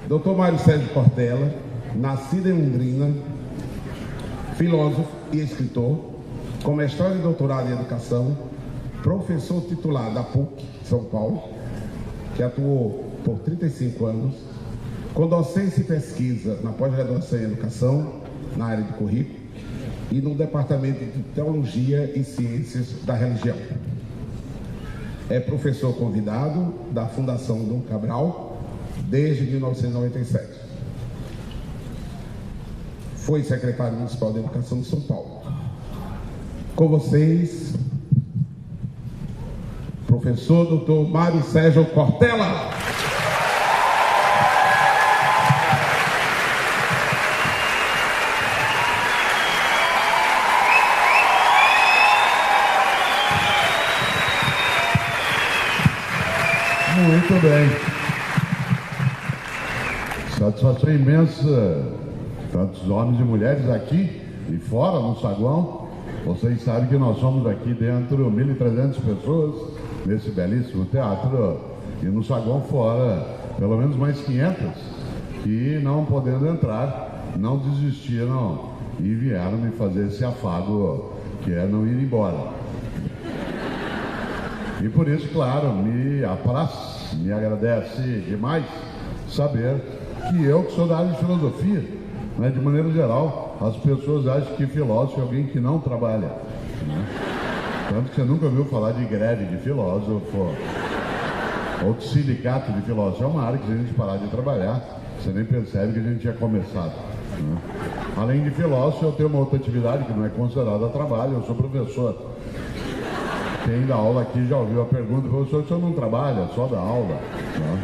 Dr. Mário Sérgio Cortella, nascido em Londrina, filósofo e escritor, com mestrado e doutorado em educação, professor titular da PUC São Paulo, que atuou por 35 anos, com docência e pesquisa na pós-graduação em educação, na área de currículo, e no Departamento de Teologia e Ciências da Religião. É professor convidado da Fundação Dom Cabral desde 1997. Foi secretário municipal de Educação de São Paulo. Com vocês, professor Dr. Mário Sérgio Cortella. Muito bem. Satisfação imensa, tantos homens e mulheres aqui e fora, no saguão. Vocês sabem que nós somos aqui dentro 1.300 pessoas nesse belíssimo teatro e no saguão fora pelo menos mais 500 que, não podendo entrar, não desistiram e vieram me fazer esse afago que é não ir embora. E por isso, claro, me apraz, me agradece demais saber que eu, que sou da área de filosofia, né, de maneira geral, as pessoas acham que filósofo é alguém que não trabalha, né? Tanto que você nunca ouviu falar de greve de filósofo ou de sindicato de filósofo. É uma área que, se a gente parar de trabalhar, você nem percebe que a gente tinha começado, né? Além de filósofo, eu tenho uma outra atividade que não é considerada trabalho, eu sou professor. Quem dá aula aqui já ouviu a pergunta: professor, o senhor não trabalha, só dá aula, né?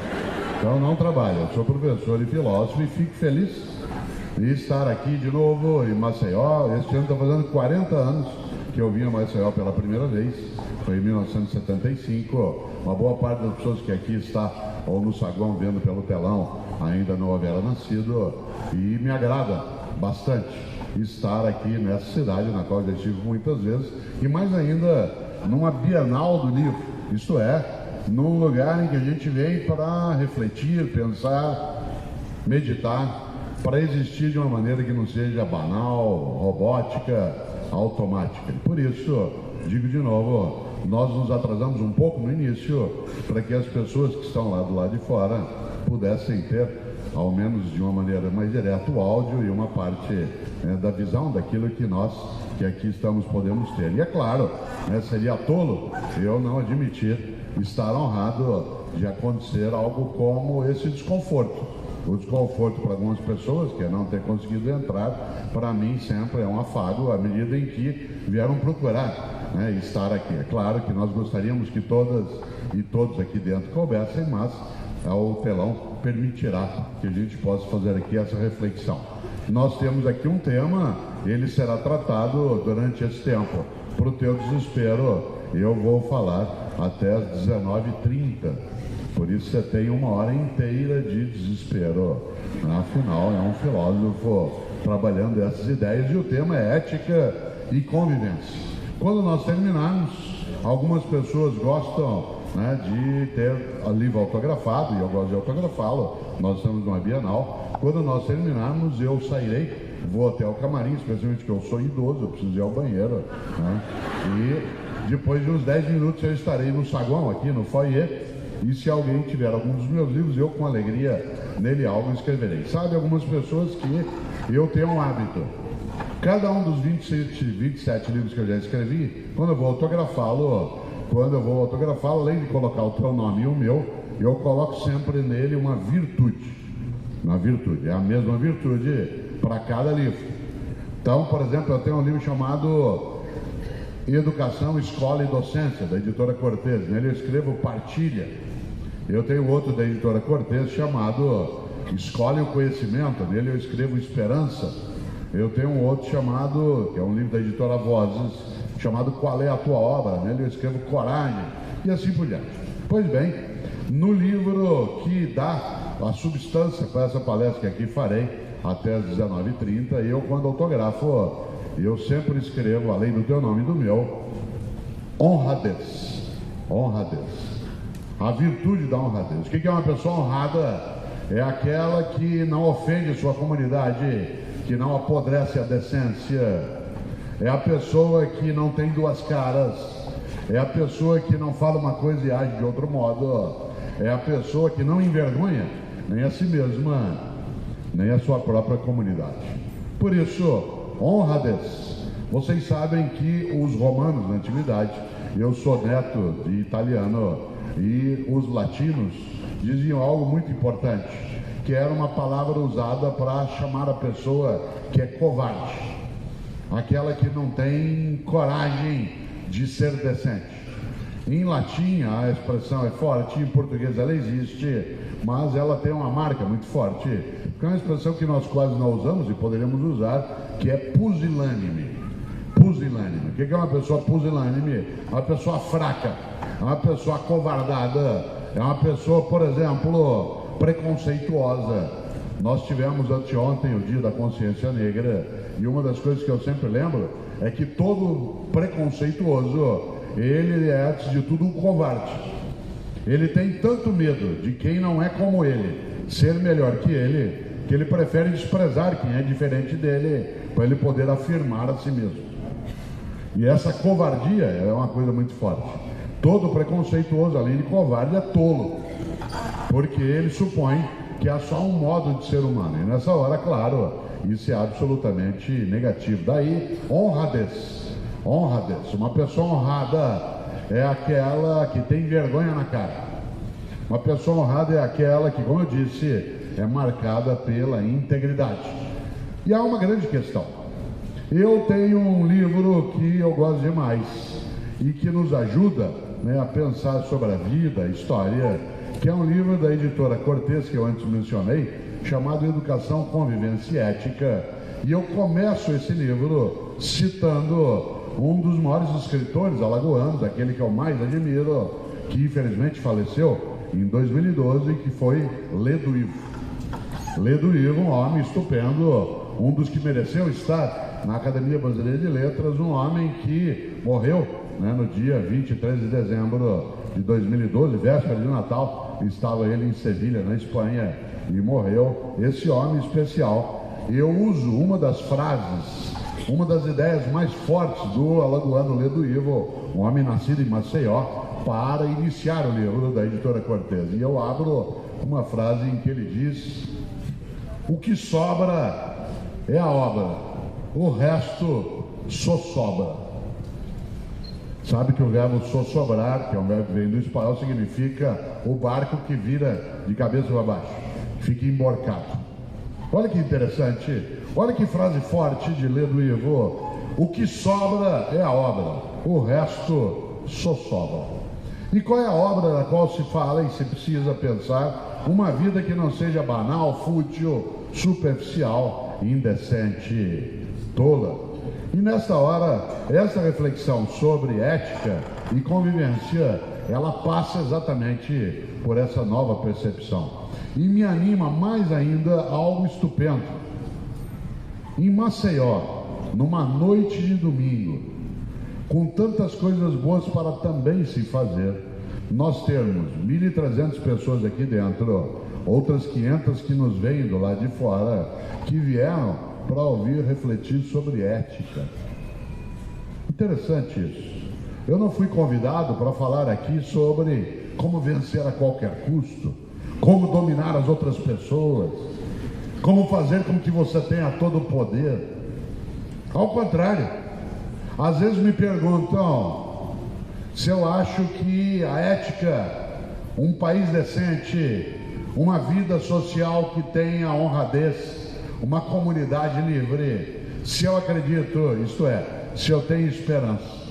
Então não trabalho, eu sou professor e filósofo e fico feliz de estar aqui de novo em Maceió. Este ano está fazendo 40 anos que eu vim a Maceió pela primeira vez, foi em 1975. Uma boa parte das pessoas que aqui está ou no saguão vendo pelo telão ainda não haverá nascido, e me agrada bastante estar aqui nessa cidade na qual já estive muitas vezes, e mais ainda numa Bienal do Livro, isto é, num lugar em que a gente vem para refletir, pensar, meditar, para existir de uma maneira que não seja banal, robótica, automática. Por isso, digo de novo, nós nos atrasamos um pouco no início para que as pessoas que estão lá do lado de fora pudessem ter, ao menos de uma maneira mais direta, o áudio e uma parte da visão daquilo que nós que aqui estamos podemos ter. E é claro, seria tolo eu não admitir estar honrado de acontecer algo como esse desconforto. O desconforto para algumas pessoas, que é não ter conseguido entrar, para mim sempre é um afago à medida em que vieram procurar, estar aqui. É claro que nós gostaríamos que todas e todos aqui dentro coubessem, mas o telão permitirá que a gente possa fazer aqui essa reflexão. Nós temos aqui um tema, ele será tratado durante esse tempo. Para o teu desespero, eu vou falar até as 19h30. Por isso você tem 1 hora inteira de desespero. Afinal, é um filósofo trabalhando essas ideias e o tema é ética e convivência. Quando nós terminarmos, algumas pessoas gostam de ter livro autografado, e eu gosto de autografá-lo. Nós estamos numa Bienal. Quando nós terminarmos, eu sairei, vou até o camarim, especialmente que eu sou idoso, eu preciso ir ao banheiro, e depois de uns 10 minutos eu estarei no saguão aqui, no foyer, e se alguém tiver algum dos meus livros, eu com alegria nele algo escreverei. Sabe, algumas pessoas que eu tenho um hábito: cada um dos 27 livros que eu já escrevi, quando eu vou autografá-lo, além de colocar o teu nome e o meu, eu coloco sempre nele uma virtude. Uma virtude, é a mesma virtude para cada livro. Então, por exemplo, eu tenho um livro chamado Educação, Escola e Docência, da editora Cortez. Nele eu escrevo partilha. Eu tenho outro da editora Cortez chamado Escola e o Conhecimento. Nele eu escrevo esperança. Eu tenho um outro chamado, que é um livro da editora Vozes, chamado Qual é a Tua Obra? Nele eu escrevo coragem, e assim por diante. Pois bem, no livro que dá a substância para essa palestra que aqui farei até as 19h30, eu, quando autografo, eu sempre escrevo, além do teu nome e do meu, honradez. Honradez. A virtude da honradez. O que é uma pessoa honrada? é aquela que não ofende sua comunidade, que não apodrece a decência, é a pessoa que não tem duas caras, é a pessoa que não fala uma coisa e age de outro modo, é a pessoa que não envergonha nem a si mesma, nem a sua própria comunidade. Por isso, honradez. Vocês sabem que os romanos na antiguidade, eu sou neto de italiano, e os latinos diziam algo muito importante, que era uma palavra usada para chamar a pessoa que é covarde, aquela que não tem coragem de ser decente. Em latim a expressão é forte, em português ela existe, mas ela tem uma marca muito forte, que é uma expressão que nós quase não usamos e poderíamos usar, que é pusilânime. Pusilânime. O que é uma pessoa pusilânime? É uma pessoa fraca, é uma pessoa acovardada, é uma pessoa, por exemplo, preconceituosa. Nós tivemos anteontem o Dia da Consciência Negra, e uma das coisas que eu sempre lembro é que todo preconceituoso, ele é, antes de tudo, um covarde. Ele tem tanto medo de quem não é como ele ser melhor que ele prefere desprezar quem é diferente dele, para ele poder afirmar a si mesmo. E essa covardia é uma coisa muito forte. Todo preconceituoso, além de covarde, é tolo, porque ele supõe que há só um modo de ser humano. E nessa hora, claro, isso é absolutamente negativo. Daí, honradez. Honradez. Uma pessoa honrada é aquela que tem vergonha na cara. Uma pessoa honrada é aquela que, como eu disse, é marcada pela integridade. E há uma grande questão. Eu tenho um livro que eu gosto demais e que nos ajuda, né, a pensar sobre a vida, a história, que é um livro da editora Cortez, que eu antes mencionei, chamado Educação, Convivência e Ética. E eu começo esse livro citando um dos maiores escritores alagoanos, aquele que eu mais admiro, que infelizmente faleceu em 2012, que foi Ledo Ivo. Ledo Ivo, um homem estupendo, um dos que mereceu estar na Academia Brasileira de Letras, um homem que morreu, né, no dia 23 de dezembro de 2012, véspera de Natal. Estava ele em Sevilha, na Espanha, e morreu. Esse homem especial. Eu uso uma das frases, uma das ideias mais fortes do alagoano Ledo Ivo, um homem nascido em Maceió, para iniciar o livro da editora Cortez. E eu abro uma frase em que ele diz: o que sobra é a obra, o resto só sobra. Sabe que o verbo sossobrar, que é um verbo que vem do espanhol, significa o barco que vira de cabeça para baixo, fica emborcado. Olha que interessante, olha que frase forte de Ledo Ivo: o que sobra é a obra, o resto só sobra. E qual é a obra da qual se fala e se precisa pensar? Uma vida que não seja banal, fútil, superficial, indecente, tola. E nessa hora, essa reflexão sobre ética e convivência, ela passa exatamente por essa nova percepção. E me anima mais ainda algo estupendo. Em Maceió, numa noite de domingo, com tantas coisas boas para também se fazer, nós temos 1.300 pessoas aqui dentro, outras 500 que nos veem do lado de fora, que vieram para ouvir refletir sobre ética. Interessante isso. Eu não fui convidado para falar aqui sobre como vencer a qualquer custo, como dominar as outras pessoas, como fazer com que você tenha todo o poder. Ao contrário, às vezes me perguntam se eu acho que a ética, um país decente, uma vida social que tenha honradez, uma comunidade livre, se eu acredito, isto é, se eu tenho esperança.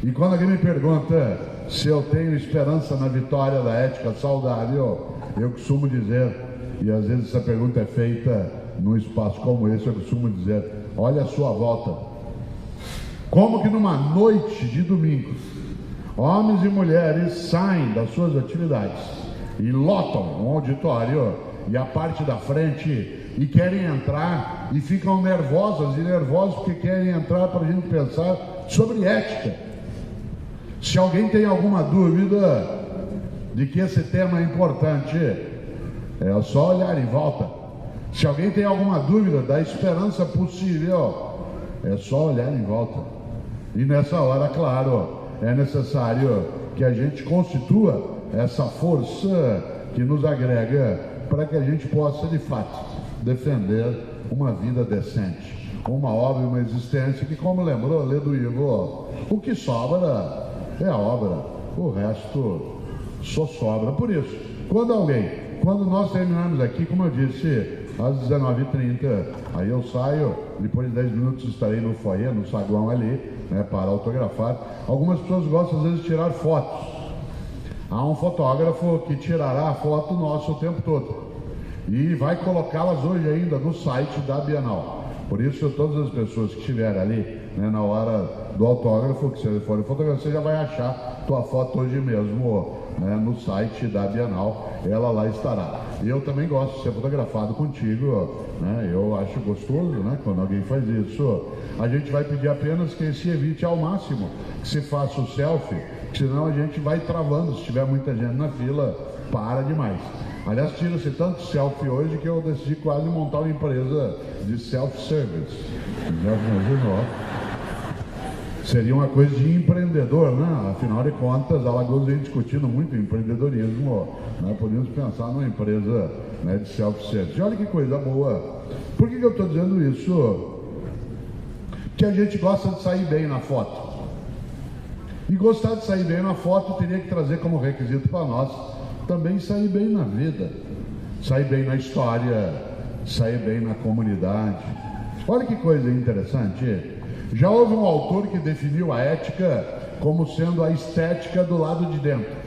E quando alguém me pergunta se eu tenho esperança na vitória da ética saudável, eu costumo dizer, e às vezes essa pergunta é feita num espaço como esse, eu costumo dizer: olha a sua volta. Como que numa noite de domingo, homens e mulheres saem das suas atividades e lotam um auditório e a parte da frente e querem entrar e ficam nervosas e nervosos porque querem entrar para a gente pensar sobre ética. Se alguém tem alguma dúvida de que esse tema é importante, É só olhar em volta. Se alguém tem alguma dúvida da esperança possível, é só olhar em volta. E nessa hora, claro, é necessário que a gente constitua essa força que nos agrega para que a gente possa, de fato, defender uma vida decente, uma obra e uma existência que, como lembrou Ledo Ivo, o que sobra é a obra, o resto só sobra. Por isso, quando nós terminarmos aqui, como eu disse, às 19h30, aí eu saio, depois de 10 minutos estarei no foyer, no saguão ali, né, para autografar. Algumas pessoas gostam às vezes de tirar fotos. Há um fotógrafo que tirará a foto nossa o tempo todo e vai colocá-las hoje ainda no site da Bienal. Por isso, todas as pessoas que estiverem ali, né, na hora do autógrafo, que se for fotografar, você já vai achar tua foto hoje mesmo, né, no site da Bienal, ela lá estará. E eu também gosto de ser fotografado contigo, né, eu acho gostoso, né, quando alguém faz isso. A gente vai pedir apenas que se evite ao máximo que se faça o selfie, senão a gente vai travando. Se tiver muita gente na fila, para demais. Aliás, tira-se tanto selfie hoje que eu decidi quase montar uma empresa de self-service. Já imaginou? Seria uma coisa de empreendedor, né? Afinal de contas, Alagoas vem discutindo muito empreendedorismo, né? Podemos pensar numa empresa, né, de self-service. Olha que coisa boa. Por que eu estou dizendo isso? Que a gente gosta de sair bem na foto. E gostar de sair bem na foto teria que trazer como requisito para nós também sair bem na vida, sair bem na história, sair bem na comunidade. Olha que coisa interessante. Já houve um autor que definiu a ética como sendo a estética do lado de dentro.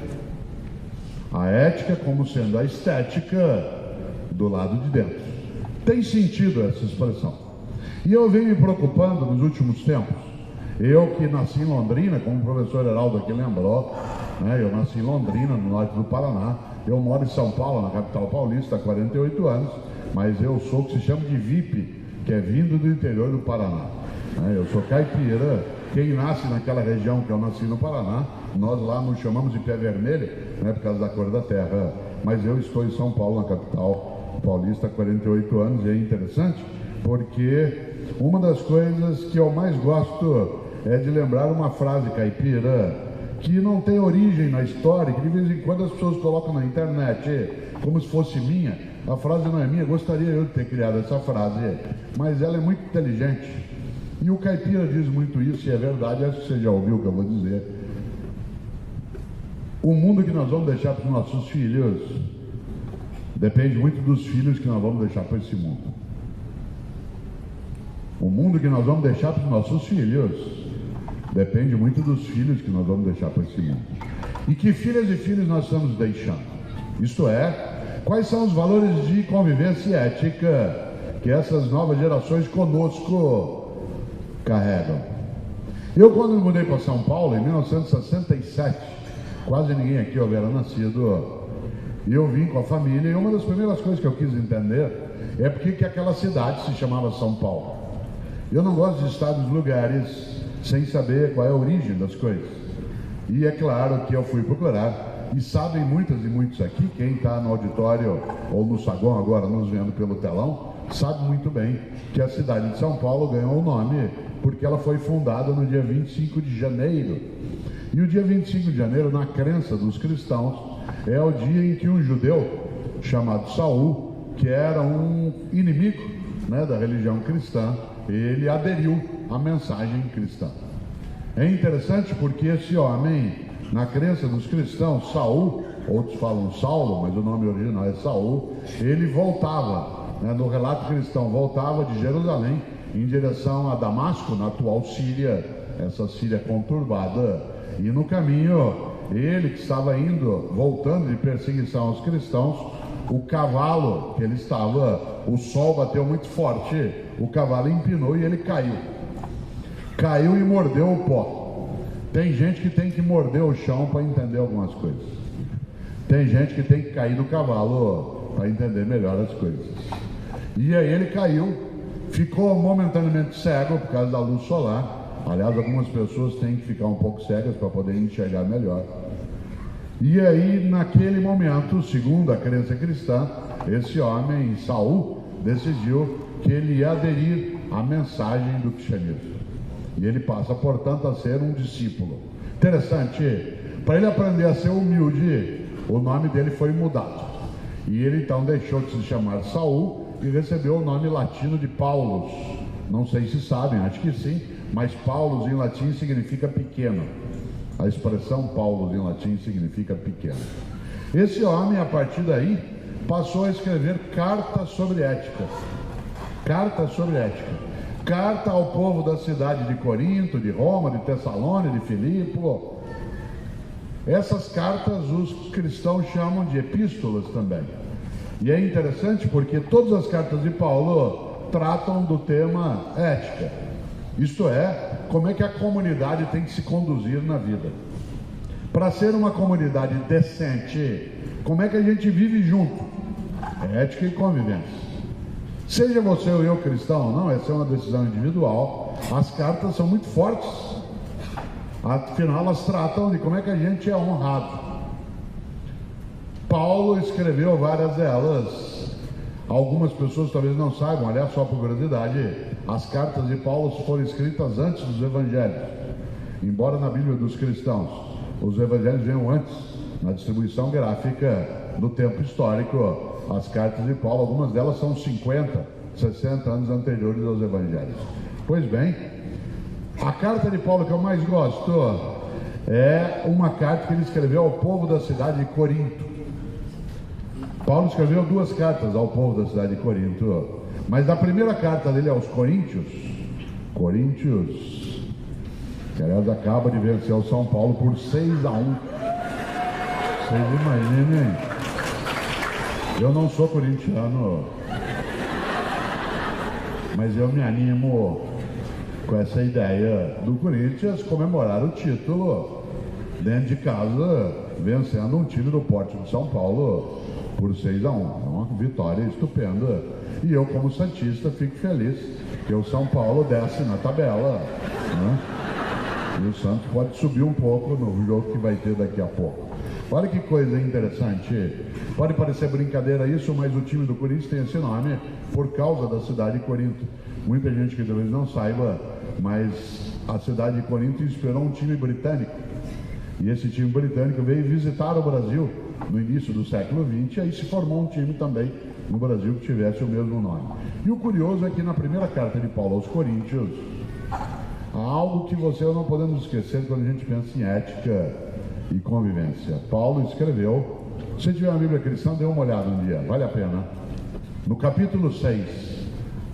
A ética como sendo a estética do lado de dentro. Tem sentido essa expressão. E eu venho me preocupando nos últimos tempos. Eu que nasci em Londrina, como o professor Heraldo aqui lembrou, né, eu nasci em Londrina, no norte do Paraná. Eu moro em São Paulo, na capital paulista, há 48 anos, mas eu sou o que se chama de VIP, que é vindo do interior do Paraná. Eu sou caipira. Quem nasce naquela região que eu nasci no Paraná, nós lá nos chamamos de pé vermelho, né, por causa da cor da terra. Mas eu estou em São Paulo, na capital paulista, há 48 anos, e é interessante porque uma das coisas que eu mais gosto é de lembrar uma frase caipira que não tem origem na história, que de vez em quando as pessoas colocam na internet como se fosse minha. A frase não é minha, gostaria eu de ter criado essa frase, mas ela é muito inteligente. E o caipira diz muito isso, e é verdade, acho que você já ouviu o que eu vou dizer. O mundo que nós vamos deixar para os nossos filhos depende muito dos filhos que nós vamos deixar para esse mundo. O mundo que nós vamos deixar para os nossos filhos depende muito dos filhos que nós vamos deixar para esse mundo. E que filhas e filhos nós estamos deixando? Isto é, quais são os valores de convivência e ética que essas novas gerações conosco carregam? Eu, quando me mudei para São Paulo, em 1967, quase ninguém aqui houvera nascido, e eu vim com a família, e uma das primeiras coisas que eu quis entender é porque que aquela cidade se chamava São Paulo. Eu não gosto de estar nos lugares sem saber qual é a origem das coisas. E é claro que eu fui procurar, e sabem muitas e muitos aqui, quem está no auditório ou no saguão agora nos vendo pelo telão, sabe muito bem que a cidade de São Paulo ganhou o nome porque ela foi fundada no dia 25 de janeiro. E o dia 25 de janeiro, na crença dos cristãos, é o dia em que um judeu chamado Saul, que era um inimigo, né, da religião cristã, ele aderiu à mensagem cristã. É interessante porque esse homem, na crença dos cristãos, Saul, outros falam Saulo, mas o nome original é Saul, ele voltava, né, no relato cristão, voltava de Jerusalém em direção a Damasco, na atual Síria, essa Síria conturbada, e no caminho, ele que estava voltando de perseguição aos cristãos, o cavalo que ele estava, o sol bateu muito forte, o cavalo empinou e ele caiu. Caiu e mordeu o pó. Tem gente que tem que morder o chão para entender algumas coisas. Tem gente que tem que cair do cavalo para entender melhor as coisas. E aí ele caiu, ficou momentaneamente cego por causa da luz solar. Aliás, algumas pessoas têm que ficar um pouco cegas para poder enxergar melhor. E aí, naquele momento, segundo a crença cristã, esse homem, Saul, decidiu que ele ia aderir à mensagem do cristianismo. E ele passa, portanto, a ser um discípulo. Interessante, para ele aprender a ser humilde, o nome dele foi mudado. E ele então deixou de se chamar Saul e recebeu o nome latino de Paulus. Não sei se sabem, acho que sim, mas Paulus em latim significa pequeno. A expressão Paulus em latim significa pequeno. Esse homem, a partir daí, passou a escrever cartas sobre ética. Cartas sobre ética. Carta ao povo da cidade de Corinto, de Roma, de Tessalônica, de Filipo. Essas cartas os cristãos chamam de epístolas também. E é interessante porque todas as cartas de Paulo tratam do tema ética. Isto é, como é que a comunidade tem que se conduzir na vida. Para ser uma comunidade decente, como é que a gente vive junto? Ética e convivência. Seja você ou eu cristão ou não, essa é uma decisão individual. As cartas são muito fortes. Afinal, elas tratam de como é que a gente é honrado. Paulo escreveu várias delas. Algumas pessoas talvez não saibam, aliás, só por curiosidade, as cartas de Paulo foram escritas antes dos evangelhos. Embora na Bíblia dos cristãos os evangelhos venham antes, na distribuição gráfica do tempo histórico, as cartas de Paulo, algumas delas são 50, 60 anos anteriores aos evangelhos. Pois bem, a carta de Paulo que eu mais gosto é uma carta que ele escreveu ao povo da cidade de Corinto. Paulo escreveu 2 cartas ao povo da cidade de Corinto, mas na primeira carta dele aos Coríntios, que aliás acaba de vencer o São Paulo por 6-1. Vocês imaginem, eu não sou corintiano, mas eu me animo com essa ideia do Corinthians comemorar o título dentro de casa, vencendo um time do porte de São Paulo por 6-1. É uma vitória estupenda. E eu, como santista, fico feliz que o São Paulo desce na tabela, né? E o Santos pode subir um pouco no jogo que vai ter daqui a pouco. Olha que coisa interessante. Pode parecer brincadeira isso, mas o time do Corinthians tem esse nome por causa da cidade de Corinto. Muita gente que talvez não saiba, mas a cidade de Corinto inspirou um time britânico. E esse time britânico veio visitar o Brasil no início do século XX, e aí se formou um time também no Brasil que tivesse o mesmo nome. E o curioso é que na primeira carta de Paulo aos Coríntios, há algo que você e eu não podemos esquecer quando a gente pensa em ética e convivência. Paulo escreveu, se tiver uma Bíblia cristã, dê uma olhada um dia, vale a pena. No capítulo 6,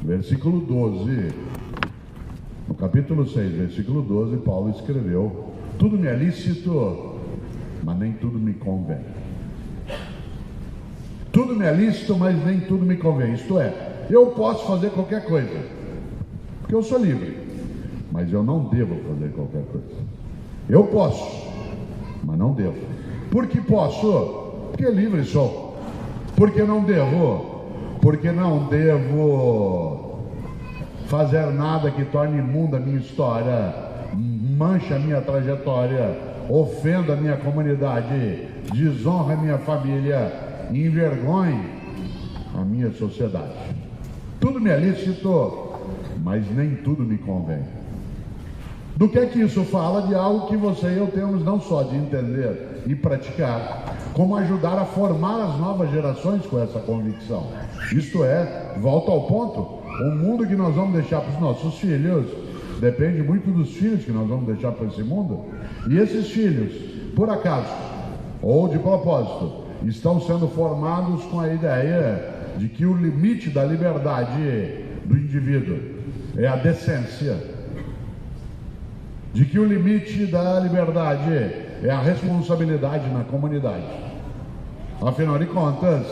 versículo 12, no capítulo 6, versículo 12, Paulo escreveu: tudo me é lícito, mas nem tudo me convém. Tudo me é lícito, mas nem tudo me convém. Isto é, eu posso fazer qualquer coisa, porque eu sou livre, mas eu não devo fazer qualquer coisa. Eu posso, mas não devo. Por que posso? Porque livre sou. Por que não devo? Porque não devo fazer nada que torne imunda a minha história, mancha a minha trajetória, ofenda a minha comunidade, desonra a minha família, envergonhe a minha sociedade. Tudo me é lícito, mas nem tudo me convém. Do que é que isso fala? De algo que você e eu temos não só de entender e praticar, como ajudar a formar as novas gerações com essa convicção. Isto é, volta ao ponto, o mundo que nós vamos deixar para os nossos filhos depende muito dos filhos que nós vamos deixar para esse mundo. E esses filhos, por acaso, ou de propósito, estão sendo formados com a ideia de que o limite da liberdade do indivíduo é a decência, de que o limite da liberdade é a responsabilidade na comunidade. Afinal de contas,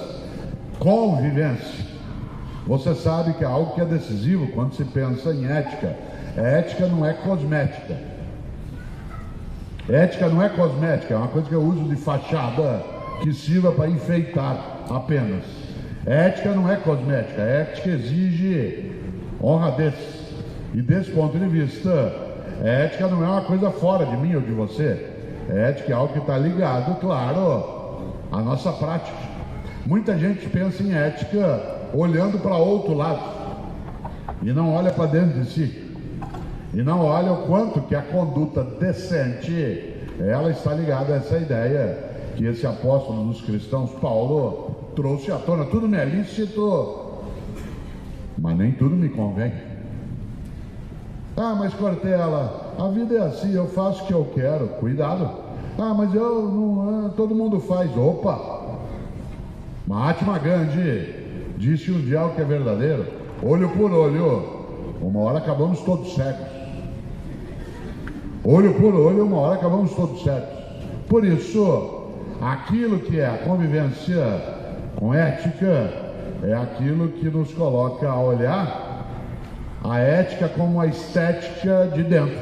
convivência, você sabe que é algo que é decisivo quando se pensa em ética. A ética não é cosmética. Ética não é cosmética, é uma coisa que eu uso de fachada que sirva para enfeitar apenas. Ética não é cosmética, a ética exige honradez. E desse ponto de vista, a ética não é uma coisa fora de mim ou de você. Ética é algo que está ligado, claro, à nossa prática. Muita gente pensa em ética olhando para outro lado e não olha para dentro de si. E não olha o quanto que a conduta decente, ela está ligada a essa ideia que esse apóstolo dos cristãos, Paulo, trouxe à tona. Tudo me é lícito, mas nem tudo me convém. Ah, mas Cortella, a vida é assim, eu faço o que eu quero. Cuidado. Ah, mas eu não, todo mundo faz. Opa! Mahatma Gandhi disse um dia algo que é verdadeiro: olho por olho, uma hora acabamos todos cegos. Olho por olho, uma hora acabamos todos cegos. Por isso, aquilo que é a convivência com ética é aquilo que nos coloca a olhar a ética como a estética de dentro,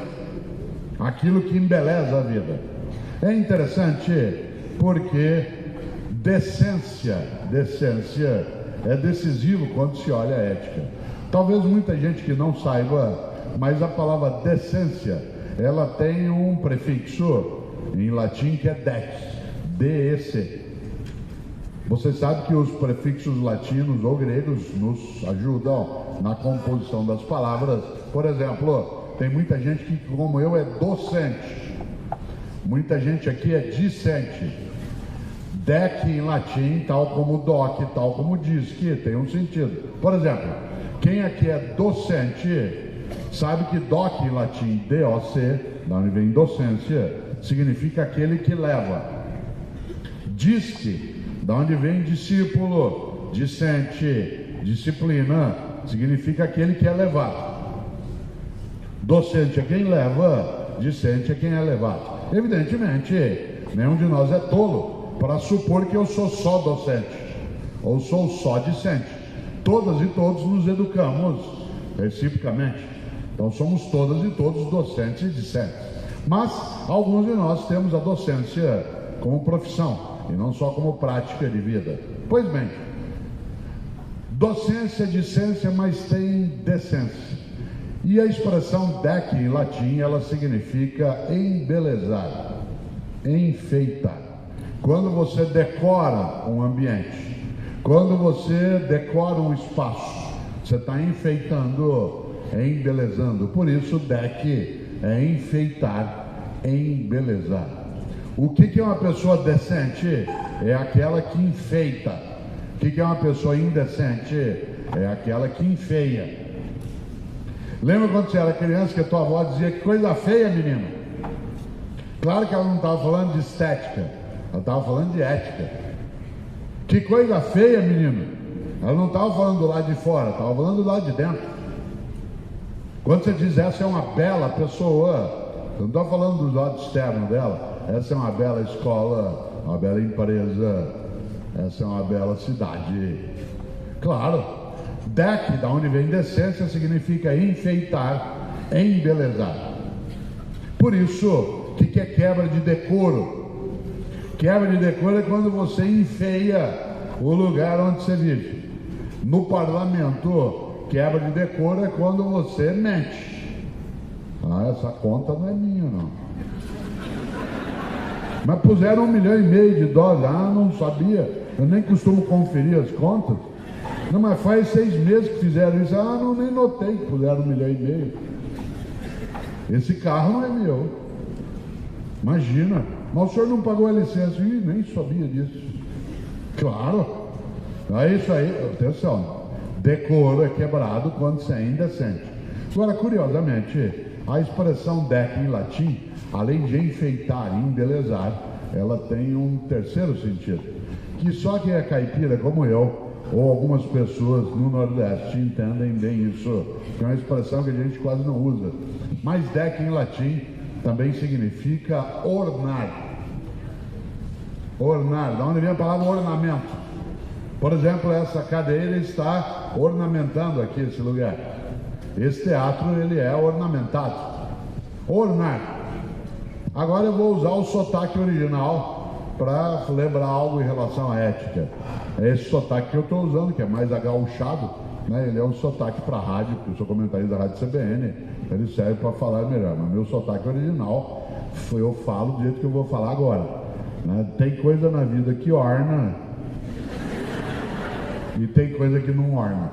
aquilo que embeleza a vida. É interessante porque decência é decisivo quando se olha a ética. Talvez muita gente que não saiba, mas a palavra decência, ela tem um prefixo em latim que é dex, D-E-C. Você sabe que os prefixos latinos ou gregos nos ajudam na composição das palavras. Por exemplo, tem muita gente que, como eu, é docente. Muita gente aqui é discente. Dec em latim, tal como doc, tal como disque, tem um sentido. Por exemplo, quem aqui é docente sabe que doc em latim, D-O-C, da onde vem docência, significa aquele que leva. Disque, da onde vem discípulo, discente, disciplina, significa aquele que é levado. Docente é quem leva, discente é quem é levado. Evidentemente, nenhum de nós é tolo para supor que eu sou só docente ou sou só discente. Todas e todos nos educamos reciprocamente. Então somos todas e todos docentes e discentes. Mas alguns de nós temos a docência como profissão e não só como prática de vida. Pois bem, docência, discência, mas tem decência. E a expressão dec em latim, ela significa embelezar, enfeitar. Quando você decora um ambiente, quando você decora um espaço, você está enfeitando, embelezando. Por isso, dec é enfeitar, embelezar. O que é uma pessoa decente? É aquela que enfeita. O que é uma pessoa indecente? É aquela que enfeia. Lembra quando você era criança que a tua avó dizia que coisa feia, menino? Claro que ela não estava falando de estética, ela estava falando de ética. Que coisa feia, menino? Ela não estava falando do lado de fora, estava falando do lado de dentro. Quando você diz essa é uma bela pessoa, eu não estou falando do lado externo dela. Essa é uma bela escola, uma bela empresa, essa é uma bela cidade. Claro, dec, da onde vem decência, significa enfeitar, embelezar. Por isso, o que é quebra de decoro? Quebra de decoro é quando você enfeia o lugar onde você vive. No parlamento, quebra de decoro é quando você mente. Ah, essa conta não é minha, não. Mas puseram $1,5 milhão. Ah, não sabia. Eu nem costumo conferir as contas. Não, mas faz 6 meses que fizeram isso. Ah, não, nem notei que puseram $1,5 milhão. Esse carro não é meu. Imagina. Mas o senhor não pagou a licença. Ih, nem sabia disso. Claro. É isso aí. Atenção. Decoro é quebrado quando você é indecente. Agora, curiosamente, a expressão dec em latim, além de enfeitar e embelezar, ela tem um terceiro sentido, que só quem é caipira como eu, ou algumas pessoas no Nordeste entendem bem isso, que é uma expressão que a gente quase não usa. Mas dec em latim também significa ornar. Ornar, da onde vem a palavra ornamento. Por exemplo, essa cadeira está ornamentando aqui esse lugar. Esse teatro, ele é ornamentado. Ornar. Agora eu vou usar o sotaque original para lembrar algo em relação à ética. É esse sotaque que eu estou usando, que é mais agauchado, né? Ele é um sotaque para rádio, porque eu sou comentarista da Rádio CBN, ele serve para falar melhor, mas meu sotaque original, eu falo do jeito que eu vou falar agora, né? Tem coisa na vida que orna e tem coisa que não orna.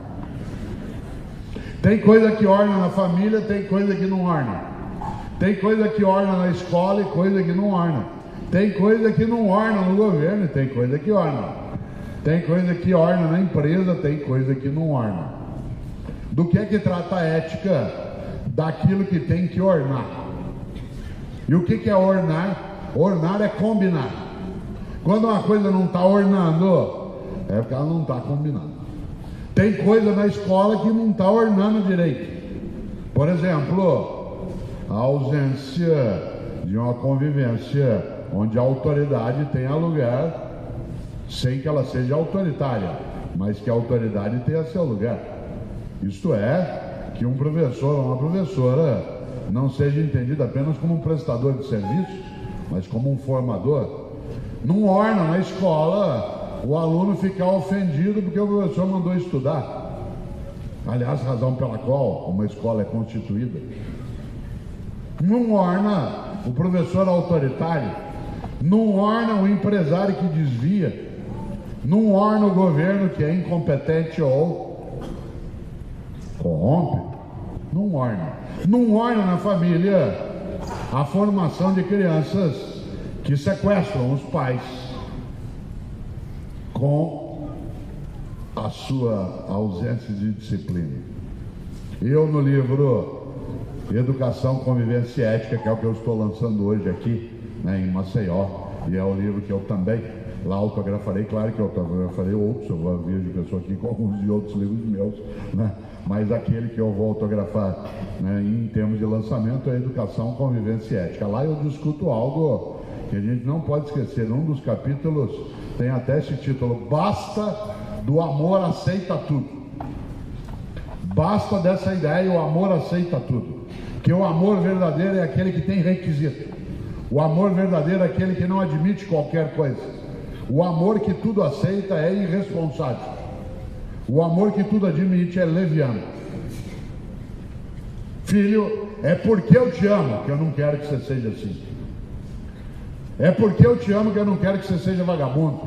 Tem coisa que orna na família, tem coisa que não orna. Tem coisa que orna na escola e coisa que não orna. Tem coisa que não orna no governo e tem coisa que orna. Tem coisa que orna na empresa, tem coisa que não orna. Do que é que trata a ética? Daquilo que tem que ornar. E o que é ornar? Ornar é combinar. Quando uma coisa não está ornando, é porque ela não está combinando. Tem coisa na escola que não está ornando direito. Por exemplo, a ausência de uma convivência onde a autoridade tenha lugar, sem que ela seja autoritária, mas que a autoridade tenha seu lugar. Isto é, que um professor ou uma professora não seja entendido apenas como um prestador de serviço, mas como um formador. Não orna na escola o aluno ficar ofendido porque o professor mandou estudar. Aliás, razão pela qual uma escola é constituída. Não orna o professor autoritário, não orna o empresário que desvia, não orna o governo que é incompetente ou corrompe. Não orna. Não orna na família a formação de crianças que sequestram os pais com a sua ausência de disciplina. Eu, no livro Educação, Convivência e Ética, que é o que eu estou lançando hoje aqui, né, em Maceió, e é o livro que eu também lá autografarei, claro que eu autografarei outros, eu vou ver de pessoa aqui com alguns de outros livros meus, né, mas aquele que eu vou autografar, né, em termos de lançamento é Educação, Convivência e Ética. Lá eu discuto algo que a gente não pode esquecer. Num dos capítulos tem até esse título: Basta do amor aceita tudo. Basta dessa ideia, o amor aceita tudo. Que o amor verdadeiro é aquele que tem requisito. O amor verdadeiro é aquele que não admite qualquer coisa. O amor que tudo aceita é irresponsável. O amor que tudo admite é leviano. Filho, é porque eu te amo que eu não quero que você seja assim. É porque eu te amo que eu não quero que você seja vagabundo.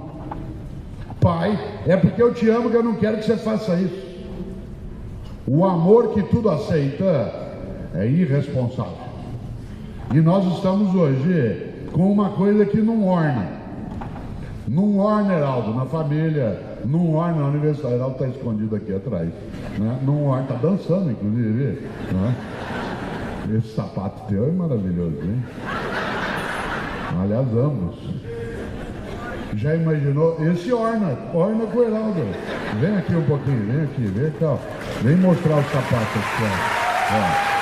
Pai, é porque eu te amo que eu não quero que você faça isso. O amor que tudo aceita é irresponsável. E nós estamos hoje com uma coisa que não orna. Não orna, Heraldo, na família. Não orna na universidade. Heraldo está escondido aqui atrás, né? Não orna, está dançando, inclusive, né? Esse sapato teu é maravilhoso, hein? Aliás, ambos. Já imaginou? Esse orna com o Heraldo. Vem aqui um pouquinho, vem aqui, vem cá. Vem mostrar o sapato aqui, ó.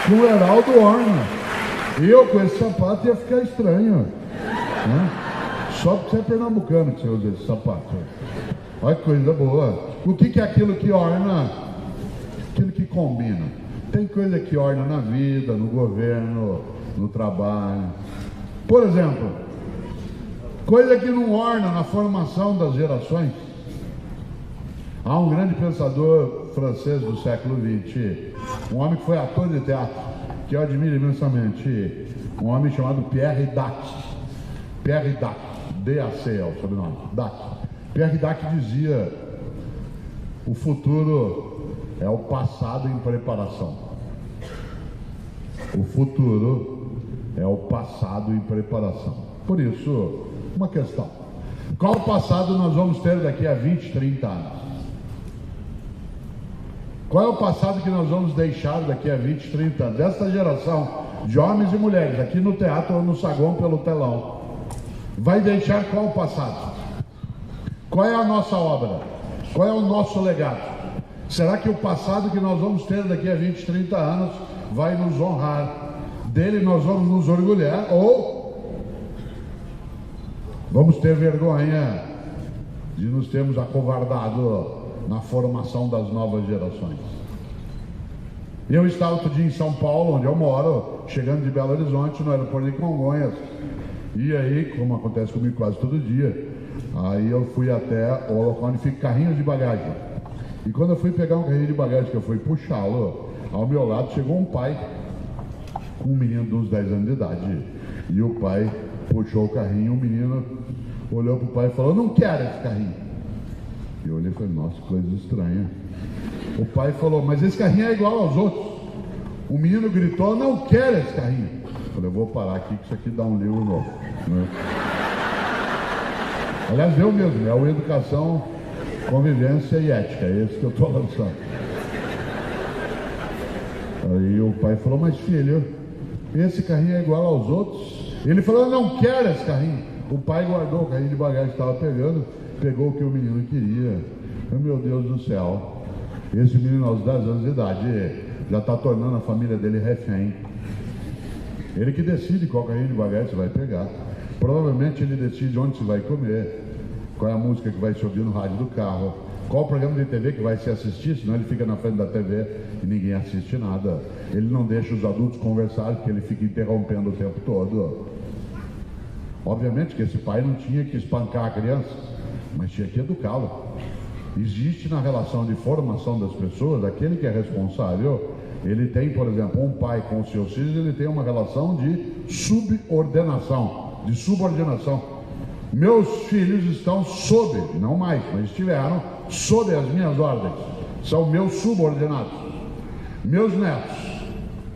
Com o Heraldo orna. Eu com esse sapato ia ficar estranho, né? Só porque você é pernambucano que você usa esse sapato. Olha que coisa boa. O que é aquilo que orna? Aquilo que combina. Tem coisa que orna na vida, no governo, no trabalho. Por exemplo, coisa que não orna na formação das gerações. Há um grande pensador francês do século XX, um homem que foi ator de teatro, que eu admiro imensamente, um homem chamado Pierre Dac. Pierre Dac, D-A-C é o sobrenome, Dac. Pierre Dac dizia: o futuro é o passado em preparação. O futuro é o passado em preparação. Por isso, uma questão: qual passado nós vamos ter daqui a 20, 30 anos? Qual é o passado que nós vamos deixar daqui a 20, 30 anos? Desta geração de homens e mulheres, aqui no teatro ou no saguão pelo telão, vai deixar qual o passado? Qual é a nossa obra? Qual é o nosso legado? Será que o passado que nós vamos ter daqui a 20, 30 anos vai nos honrar? Dele nós vamos nos orgulhar ou vamos ter vergonha de nos termos acovardado na formação das novas gerações? Eu estava outro dia em São Paulo, onde eu moro, chegando de Belo Horizonte, no aeroporto de Congonhas. E aí, como acontece comigo quase todo dia, Aí eu fui até o local onde fica carrinho de bagagem. E quando eu fui pegar um carrinho de bagagem, que eu fui puxá-lo, ao meu lado chegou um pai com um menino de uns 10 anos de idade. E o pai puxou o carrinho, o menino olhou para o pai e falou: não quero esse carrinho. E eu olhei e falei: nossa, coisa estranha. O pai falou: mas esse carrinho é igual aos outros. O menino gritou: não quero esse carrinho. Eu falei: eu vou parar aqui que isso aqui dá um livro novo, né? Aliás, eu mesmo, é o Educação, Convivência e Ética, é esse que eu estou lançando. Aí o pai falou: mas filho, esse carrinho é igual aos outros? Ele falou: eu não quero esse carrinho. O pai guardou o carrinho de bagagem que estava pegando, pegou o que o menino queria. Meu Deus do céu, esse menino aos 10 anos de idade já está tornando a família dele refém. Ele que decide qual carrinho de bagagem você vai pegar. Provavelmente ele decide onde você vai comer, qual é a música que vai se ouvir no rádio do carro, qual o programa de TV que vai se assistir, senão ele fica na frente da TV e ninguém assiste nada. Ele não deixa os adultos conversar porque ele fica interrompendo o tempo todo. Obviamente que esse pai não tinha que espancar a criança, mas tinha que educá-la. Existe na relação de formação das pessoas, aquele que é responsável, ele tem, por exemplo, um pai com os seus filhos, ele tem uma relação de subordinação, de subordinação. Meus filhos estão sob, não mais, mas estiveram sob as minhas ordens, são meus subordinados. Meus netos,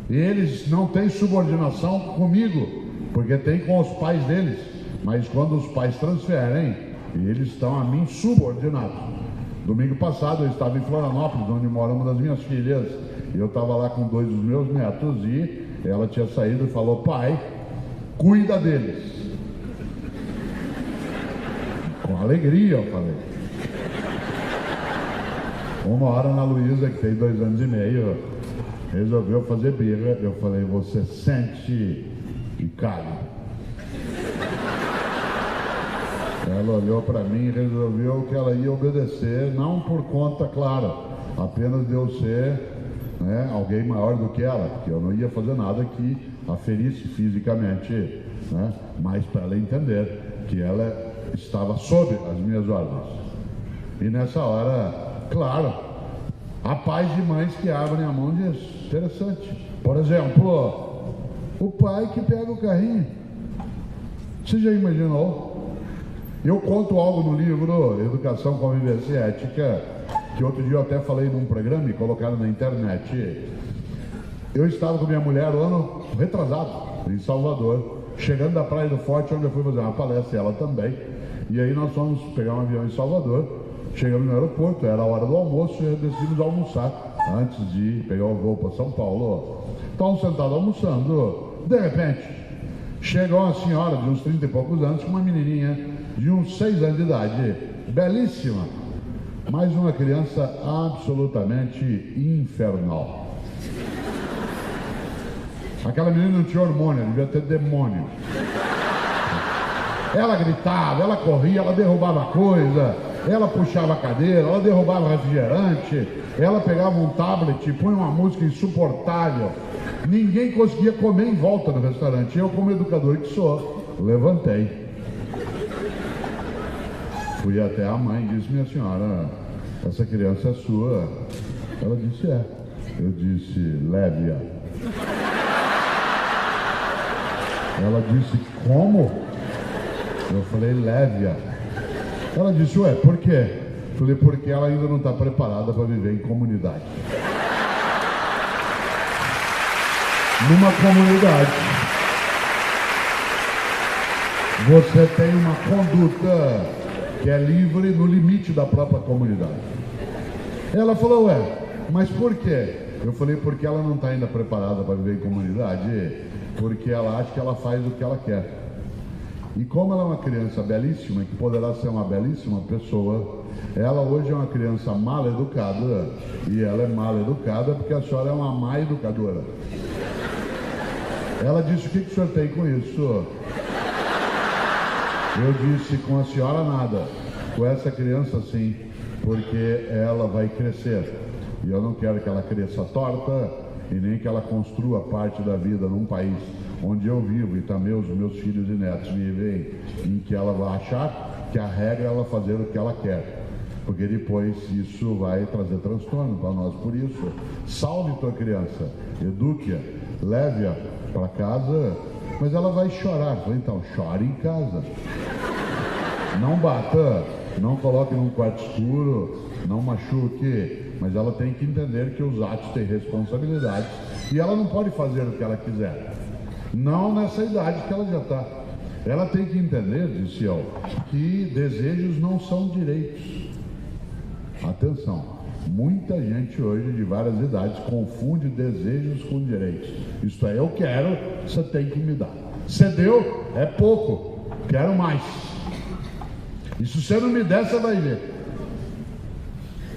eles não têm subordinação comigo, porque tem com os pais deles, mas quando os pais transferem, eles estão a mim subordinados. Domingo passado eu estava em Florianópolis, onde mora uma das minhas filhas, e eu estava lá com 2 dos meus netos e ela tinha saído e falou: pai, cuida deles. Com alegria eu falei. Uma hora Ana Luísa, que tem 2 anos e meio, resolveu fazer birra. Eu falei: você sente e cale. Ela olhou para mim e resolveu que ela ia obedecer, não por conta, claro, apenas de eu ser, né, alguém maior do que ela, porque eu não ia fazer nada que a ferisse fisicamente, né, mas para ela entender que ela estava sob as minhas ordens. E nessa hora, claro, há pais e mães que abrem a mão e dizem: interessante. Por exemplo, o pai que pega o carrinho. Você já imaginou? Eu conto algo no livro Educação, Convivência e Ética, que outro dia eu até falei num programa e colocaram na internet. Eu estava com minha mulher o ano retrasado, em Salvador, chegando da Praia do Forte, onde eu fui fazer uma palestra, e ela também. E aí nós fomos pegar um avião em Salvador, chegamos no aeroporto, era a hora do almoço e decidimos almoçar antes de pegar o voo para São Paulo. Estávamos sentados almoçando, de repente, chegou uma senhora de uns 30 e poucos anos com uma menininha de uns 6 anos de idade, belíssima, mas uma criança absolutamente infernal. Aquela menina não tinha hormônio, devia ter demônio. Ela gritava, ela corria, ela derrubava coisa, ela puxava a cadeira, ela derrubava refrigerante, ela pegava um tablet e punha uma música insuportável. Ninguém conseguia comer em volta no restaurante. Eu, como educador que sou, levantei. Fui até a mãe e disse: minha senhora, essa criança é sua. Ela disse: é. Eu disse: leve-a. Ela disse: como? Eu falei: leve-a. Ela disse: ué, por quê? Eu falei: porque ela ainda não está preparada para viver em comunidade. Numa comunidade, você tem uma conduta que é livre no limite da própria comunidade. Ela falou: ué, mas por quê? Eu falei: porque ela não está ainda preparada para viver em comunidade, porque ela acha que ela faz o que ela quer. E como ela é uma criança belíssima, que poderá ser uma belíssima pessoa, ela hoje é uma criança mal educada, e ela é mal educada porque a senhora é uma má educadora. Ela disse: o que o senhor tem com isso? Eu disse: com a senhora nada, com essa criança sim, porque ela vai crescer. E eu não quero que ela cresça torta e nem que ela construa parte da vida num país onde eu vivo e também os meus filhos e netos vivem, em que ela vai achar que a regra é ela fazer o que ela quer, porque depois isso vai trazer transtorno para nós. Por isso, salve tua criança, eduque-a, leve-a para casa, mas ela vai chorar. Então, chore em casa. Não bata, não coloque num quarto escuro, não machuque, mas ela tem que entender que os atos têm responsabilidade e ela não pode fazer o que ela quiser. Não nessa idade que ela já está. Ela tem que entender, disse eu, que desejos não são direitos. Atenção, muita gente hoje de várias idades confunde desejos com direitos. Isto é, eu quero, você tem que me dar. Você deu, é pouco, quero mais. E se você não me der, você vai ver.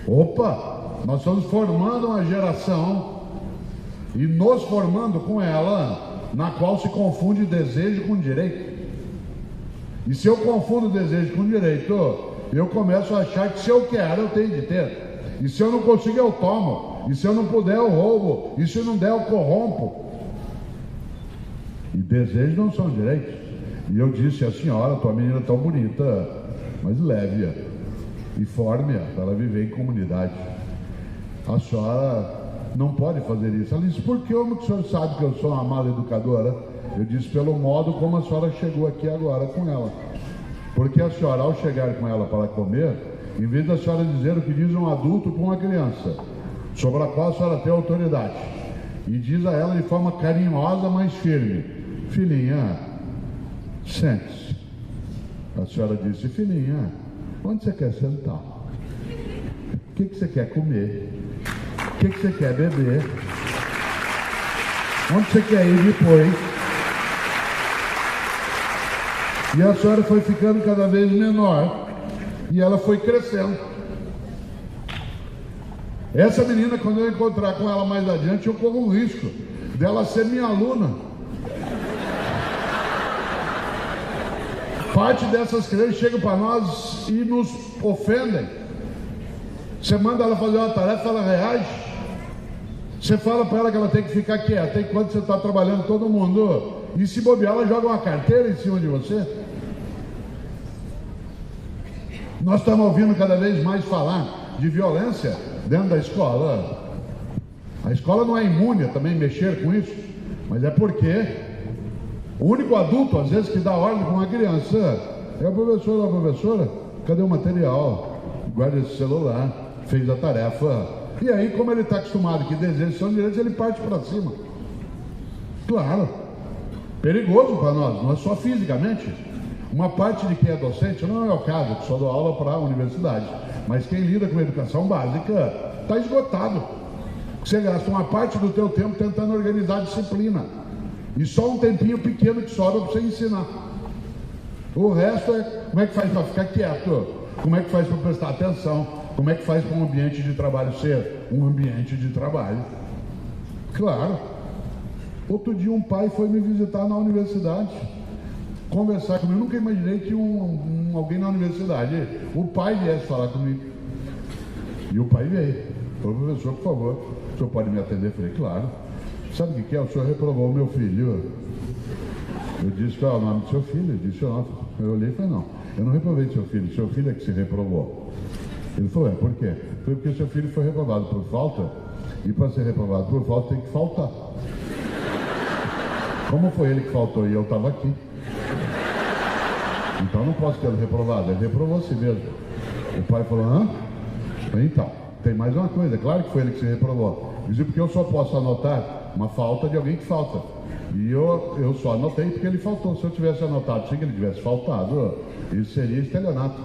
Opa, nós estamos formando uma geração e nos formando com ela, na qual se confunde desejo com direito. E se eu confundo desejo com direito, eu começo a achar que se eu quero, eu tenho de ter. E se eu não conseguir, eu tomo. E se eu não puder, eu roubo. E se não der, eu corrompo. E desejos não são direitos. E eu disse à senhora, tua menina é tão bonita, mas leve-a e forme-a para ela viver em comunidade. A senhora não pode fazer isso. Ela disse, por que o senhor sabe que eu sou uma mala educadora? Eu disse, pelo modo como a senhora chegou aqui agora com ela. Porque a senhora, ao chegar com ela para comer, em vez da senhora dizer o que diz um adulto com uma criança, sobre a qual a senhora tem autoridade, e diz a ela de forma carinhosa, mas firme, filhinha, sente-se. A senhora disse, filhinha, onde você quer sentar? O que você quer comer? O que você quer beber? Onde você quer ir depois? E a senhora foi ficando cada vez menor e ela foi crescendo. Essa menina, quando eu encontrar com ela mais adiante, eu corro o risco dela ser minha aluna. Parte dessas crianças chegam para nós e nos ofendem. Você manda ela fazer uma tarefa, ela reage. Você fala para ela que ela tem que ficar quieta enquanto você está trabalhando, todo mundo. E se bobear, ela joga uma carteira em cima de você. Nós estamos ouvindo cada vez mais falar de violência dentro da escola. A escola não é imune a também mexer com isso, mas é porque o único adulto, às vezes, que dá ordem com uma criança é a professora. A professora, cadê o material? Guarda esse celular, fez a tarefa. E aí, como ele está acostumado que desejos são direitos, ele parte para cima. Claro, perigoso para nós, não é só fisicamente. Uma parte de quem é docente, não é o caso, que só dou aula para a universidade, mas quem lida com a educação básica está esgotado. Você gasta uma parte do teu tempo tentando organizar a disciplina e só um tempinho pequeno que sobra para você ensinar. O resto é como é que faz para ficar quieto, como é que faz para prestar atenção, como é que faz para um ambiente de trabalho ser um ambiente de trabalho. Claro. Outro dia um pai foi me visitar na universidade, conversar comigo. Eu nunca imaginei que alguém na universidade, o pai viesse falar comigo. E o pai veio. Falou, professor, por favor, o senhor pode me atender? Eu falei, claro. Sabe o que é? O senhor reprovou o meu filho. Eu disse, qual é o nome do seu filho? Ele disse, não. Eu olhei e falei, não, eu não reprovei seu filho é que se reprovou. Ele falou, por quê? Foi porque seu filho foi reprovado por falta, e para ser reprovado por falta tem que faltar. Como foi ele que faltou e eu estava aqui? Então não posso ter reprovado, ele reprovou a si mesmo. O pai falou, hã? Então, tem mais uma coisa, claro que foi ele que se reprovou. Dizia porque eu só posso anotar uma falta de alguém que falta. E eu só anotei porque ele faltou. Se eu tivesse anotado, se ele tivesse faltado, isso seria estelionato.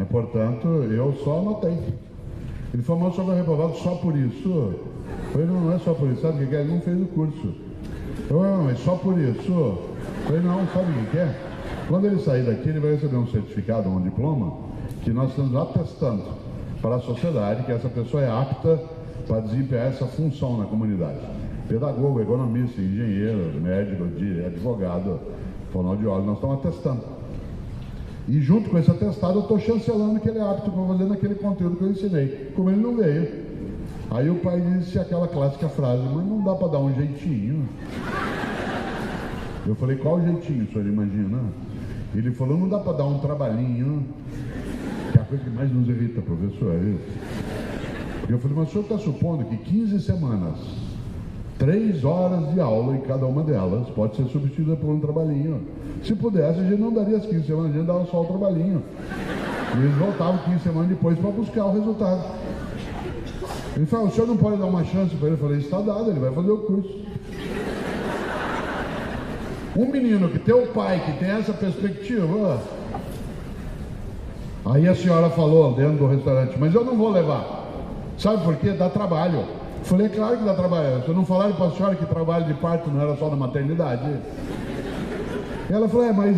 Portanto, eu só anotei. Ele falou, mas o senhor foi reprovado só por isso? Eu falei, não é só por isso, sabe o que é? Ele não fez o curso. Eu falei, não, mas só por isso? Eu falei, não, sabe o que é? Quando ele sair daqui, ele vai receber um certificado, um diploma, que nós estamos atestando para a sociedade que essa pessoa é apta para desempenhar essa função na comunidade. Pedagogo, economista, engenheiro, médico, advogado, fonoaudiólogo, nós estamos atestando. E junto com esse atestado eu estou chancelando que ele é apto para fazer naquele conteúdo que eu ensinei. Como ele não veio, aí o pai disse aquela clássica frase, mas não dá para dar um jeitinho. Eu falei, qual jeitinho o senhor imagina? Ele falou, não dá para dar um trabalhinho, que é a coisa que mais nos irrita, professor, é isso. Eu falei, mas o senhor está supondo que 15 semanas, 3 horas de aula em cada uma delas, pode ser substituída por um trabalhinho. Se pudesse, a gente não daria as 15 semanas, a gente dava só o trabalhinho. E eles voltavam 15 semanas depois para buscar o resultado. Ele falou, o senhor não pode dar uma chance para ele? Eu falei, está dado, ele vai fazer o curso. Um menino que tem o pai, que tem essa perspectiva. Aí a senhora falou dentro do restaurante, mas eu não vou levar. Sabe por quê? Dá trabalho. Eu falei, é claro que dá trabalho. Vocês não falaram para a senhora que trabalho de parto não era só na maternidade? E ela falou, mas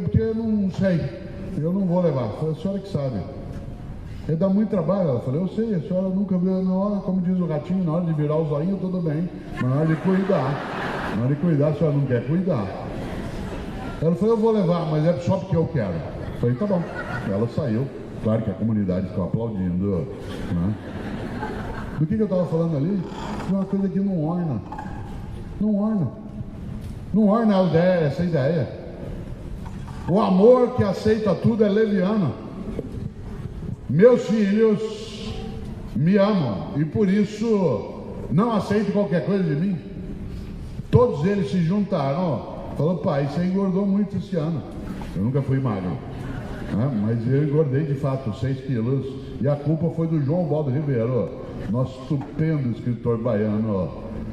porque eu não sei. Eu não vou levar. Eu falei, a senhora que sabe. Ele dá muito trabalho. Ela falou, eu sei, a senhora nunca viu na hora, como diz o gatinho, na hora de virar o zoinho, tudo bem. Mas na hora de cuidar. Na hora de cuidar, a senhora não quer cuidar. Ela falou, eu vou levar, mas é só porque eu quero. Eu falei, tá bom. Ela saiu. Claro que a comunidade ficou aplaudindo, né? Do que eu estava falando ali? De uma coisa que não orna. Não orna. Não orna a ideia, essa ideia. O amor que aceita tudo é leviano. Meus filhos me amam e por isso não aceitam qualquer coisa de mim. Todos eles se juntaram. Falou, pai, você engordou muito esse ano. Eu nunca fui magro, né? Mas eu engordei de fato 6 quilos. E a culpa foi do João Baldo Ribeiro, nosso estupendo escritor baiano.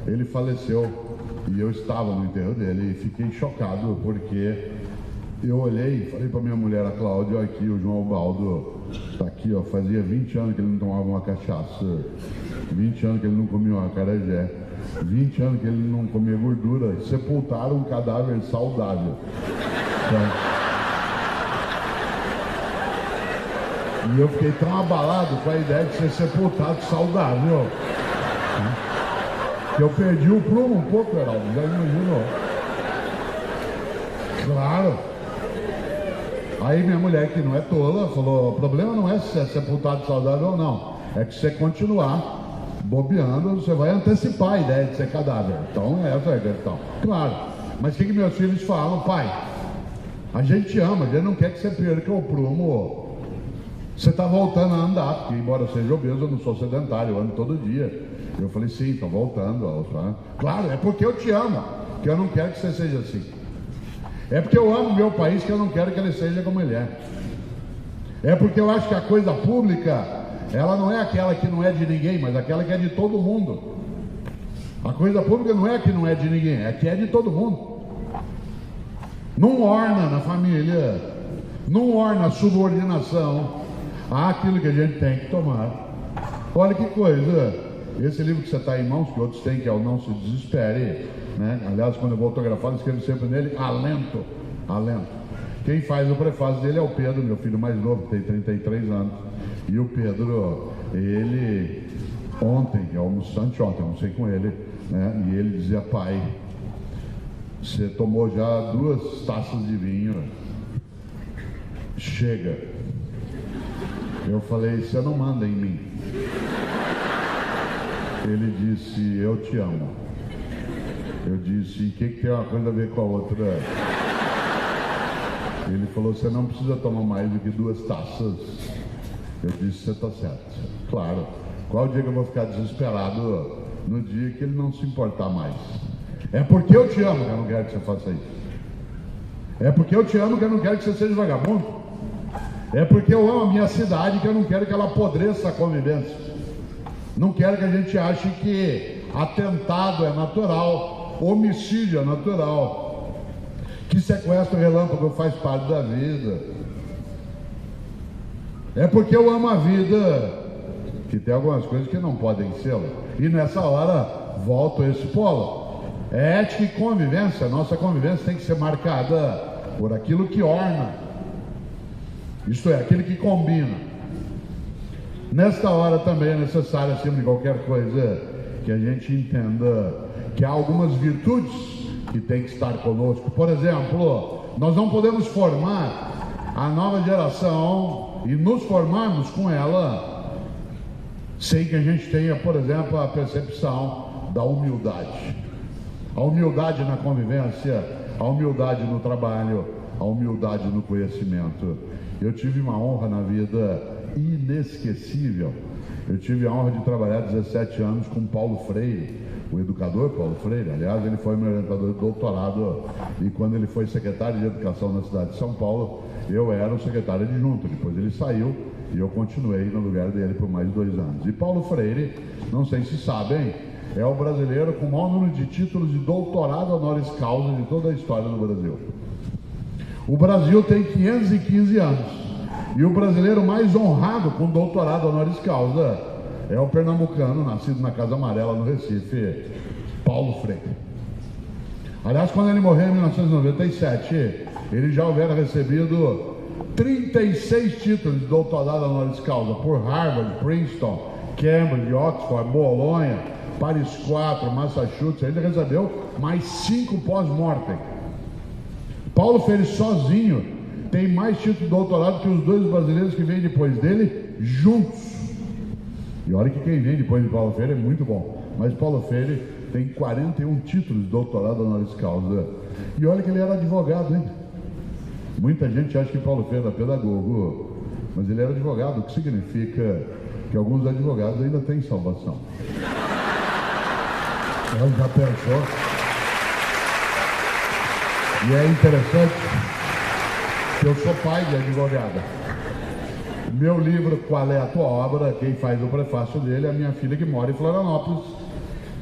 Ele faleceu e eu estava no enterro dele e fiquei chocado porque eu olhei e falei para minha mulher, a Cláudia, olha aqui, o João Baldo está aqui, ó, fazia 20 anos que ele não tomava uma cachaça, 20 anos que ele não comia uma acarajé, 20 anos que ele não comia gordura, sepultaram um cadáver saudável. Então, e eu fiquei tão abalado com a ideia de ser sepultado saudável, né? Que eu perdi o prumo um pouco, Heraldo, já imaginou? Claro. Aí minha mulher, que não é tola, falou, o problema não é se é sepultado saudável ou não, é que se você continuar bobeando, você vai antecipar a ideia de ser cadáver. Então, essa é a questão. Claro. Mas o que meus filhos falam? Pai, a gente ama, a gente não quer que você perca o prumo. Você está voltando a andar, porque embora eu seja obeso, eu não sou sedentário, eu ando todo dia. Eu falei, sim, estou voltando. Claro, é porque eu te amo, que eu não quero que você seja assim. É porque eu amo o meu país que eu não quero que ele seja como ele é. É porque eu acho que a coisa pública, ela não é aquela que não é de ninguém, mas aquela que é de todo mundo. A coisa pública não é que não é de ninguém, é que é de todo mundo. Não orna na família, não orna a subordinação àquilo que a gente tem que tomar. Olha que coisa, esse livro que você está em mãos, que outros têm, que é o Não Se Desespere, né? Aliás, quando eu vou autografar, eu escrevo sempre nele, alento, alento. Quem faz o prefácio dele é o Pedro, meu filho mais novo, que tem 33 anos. E o Pedro, ele, anteontem, almocei com ele, né? E ele dizia, pai, você tomou já 2 taças de vinho, chega. Eu falei, você não manda em mim. Ele disse, eu te amo. Eu disse, o que tem uma coisa a ver com a outra? Ele falou, você não precisa tomar mais do que 2 taças. Eu disse, você está certo. Claro. Qual o dia que eu vou ficar desesperado? No dia que ele não se importar mais. É porque eu te amo que eu não quero que você faça isso. É porque eu te amo que eu não quero que você seja vagabundo. É porque eu amo a minha cidade que eu não quero que ela apodreça a convivência. Não quero que a gente ache que atentado é natural, homicídio é natural, que sequestro relâmpago faz parte da vida. É porque eu amo a vida que tem algumas coisas que não podem ser. E nessa hora volto a esse polo. É ética e convivência. Nossa convivência tem que ser marcada por aquilo que orna, isto é, aquilo que combina. Nesta hora também é necessário, acima de qualquer coisa, que a gente entenda que há algumas virtudes que tem que estar conosco. Por exemplo, nós não podemos formar a nova geração e nos formarmos com ela sem que a gente tenha, por exemplo, a percepção da humildade. A humildade na convivência, a humildade no trabalho, a humildade no conhecimento. Eu tive uma honra na vida inesquecível. Eu tive a honra de trabalhar 17 anos com Paulo Freire, o educador Paulo Freire. Aliás, ele foi meu orientador de doutorado, e quando ele foi secretário de Educação na cidade de São Paulo, eu era o secretário adjunto. Depois ele saiu e eu continuei no lugar dele por mais de 2 anos. E Paulo Freire, não sei se sabem, é o brasileiro com o maior número de títulos de doutorado honoris causa de toda a história do Brasil. O Brasil tem 515 anos. E o brasileiro mais honrado com doutorado honoris causa é o pernambucano, nascido na Casa Amarela, no Recife, Paulo Freire. Aliás, quando ele morreu em 1997, ele já houvera recebido 36 títulos de doutorado honoris causa por Harvard, Princeton, Cambridge, Oxford, Bolonha, Paris 4, Massachusetts. Ele recebeu mais 5 pós-mortem. Paulo Freire sozinho tem mais títulos de doutorado que os 2 brasileiros que vêm depois dele juntos. E olha que quem vem depois de Paulo Freire é muito bom. Mas Paulo Freire tem 41 títulos de doutorado honoris causa. E olha que ele era advogado, hein? Muita gente acha que Paulo Freire era pedagogo, mas ele era advogado, o que significa que alguns advogados ainda têm salvação. Ela já pensou? E é interessante que eu sou pai de advogada. Meu livro, Qual é a Tua Obra? Quem faz o prefácio dele é a minha filha que mora em Florianópolis.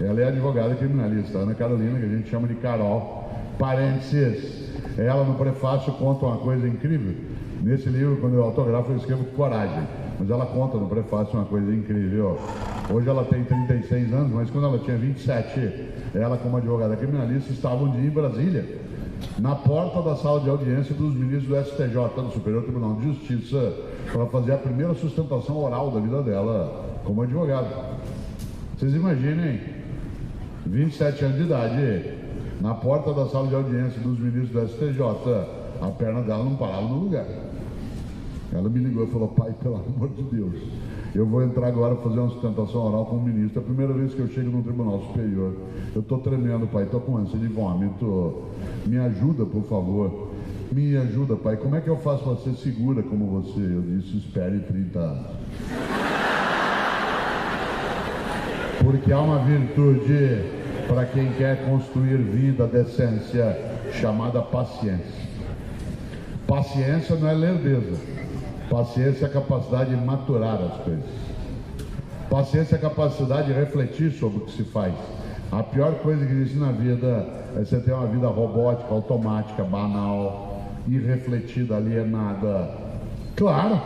Ela é advogada criminalista, Ana Carolina, que a gente chama de Carol. Parênteses, ela no prefácio conta uma coisa incrível. Nesse livro, quando eu autografo, eu escrevo coragem. Mas ela conta no prefácio uma coisa incrível. Hoje ela tem 36 anos, mas quando ela tinha 27, ela como advogada criminalista estava um dia em Brasília, na porta da sala de audiência dos ministros do STJ, do Superior Tribunal de Justiça, para fazer a primeira sustentação oral da vida dela como advogada. Vocês imaginem, 27 anos de idade, na porta da sala de audiência dos ministros do STJ, a perna dela não parava no lugar. Ela me ligou e falou: pai, pelo amor de Deus, eu vou entrar agora fazer uma sustentação oral com o ministro. É a primeira vez que eu chego no Tribunal Superior. Eu estou tremendo, pai, estou com ânsia de vômito. Me ajuda, por favor. Me ajuda, pai. Como é que eu faço para ser segura como você? Eu disse: espere 30 anos. Porque há uma virtude para quem quer construir vida, decência, chamada paciência. Paciência não é lerdeza. Paciência é a capacidade de maturar as coisas. Paciência é a capacidade de refletir sobre o que se faz. A pior coisa que existe na vida é você ter uma vida robótica, automática, banal, irrefletida, alienada. Claro!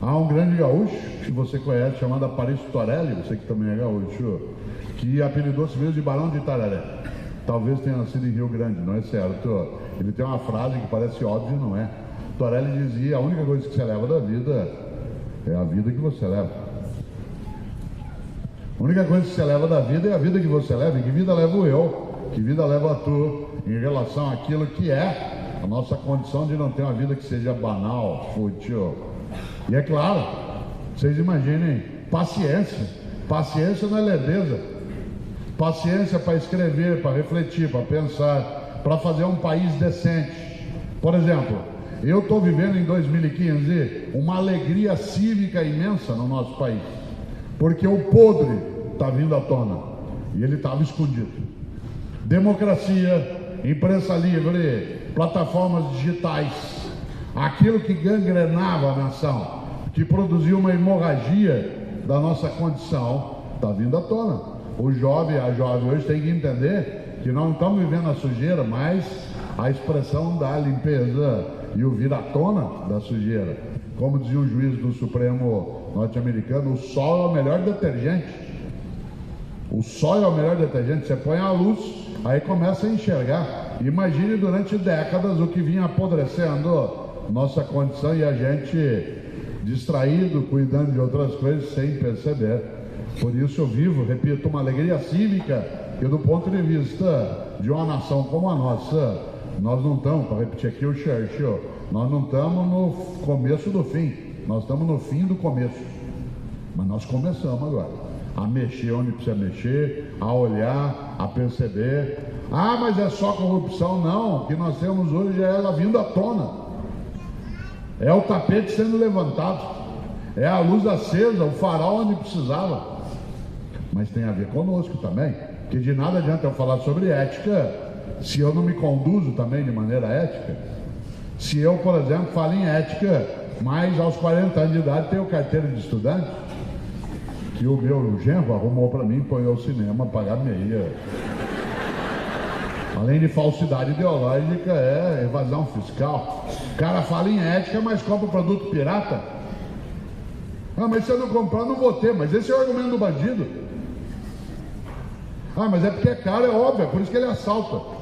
Há um grande gaúcho que você conhece, chamado Aparício Torelli, você que também é gaúcho, que apelidou-se mesmo de Barão de Itararé. Talvez tenha nascido em Rio Grande, não é certo? Ele tem uma frase que parece óbvia e não é. Torelli dizia: a única coisa que você leva da vida é a vida que você leva. A única coisa que você leva da vida é a vida que você leva. E que vida levo eu? Que vida leva tu em relação àquilo que é a nossa condição de não ter uma vida que seja banal, fútil. E é claro, vocês imaginem, paciência. Paciência não é lerdeza. Paciência para escrever, para refletir, para pensar, para fazer um país decente. Por exemplo, eu estou vivendo em 2015 uma alegria cívica imensa no nosso país, porque o podre está vindo à tona e ele estava escondido. Democracia, imprensa livre, plataformas digitais, aquilo que gangrenava a nação, que produziu uma hemorragia da nossa condição, está vindo à tona. O jovem, a jovem hoje tem que entender que não estamos vivendo a sujeira, mas a expressão da limpeza e o vir à tona da sujeira. Como dizia o juiz do Supremo norte-americano, o sol é o melhor detergente. O sol é o melhor detergente. Você põe a luz, aí começa a enxergar. Imagine durante décadas o que vinha apodrecendo nossa condição e a gente distraído, cuidando de outras coisas sem perceber. Por isso eu vivo, repito, uma alegria cívica que do ponto de vista de uma nação como a nossa, nós não estamos, para repetir aqui o Churchill, nós não estamos no começo do fim, nós estamos no fim do começo. Mas nós começamos agora. a mexer onde precisa mexer, a olhar, a perceber. Ah, mas é só corrupção? Não, o que nós temos hoje é ela vindo à tona, é o tapete sendo levantado, é a luz acesa, o farol onde precisava. Mas tem a ver conosco também, que de nada adianta eu falar sobre ética se eu não me conduzo também de maneira ética. Se eu, por exemplo, falo em ética, mas aos 40 anos de idade tenho carteira de estudante, que o meu genro arrumou para mim, põe ao cinema, pagar meia. Além de falsidade ideológica, é evasão fiscal. O cara fala em ética, mas compra produto pirata. Ah, mas se eu não comprar, não vou ter. Mas esse é o argumento do bandido. Ah, mas é porque é caro, é óbvio, é por isso que ele assalta.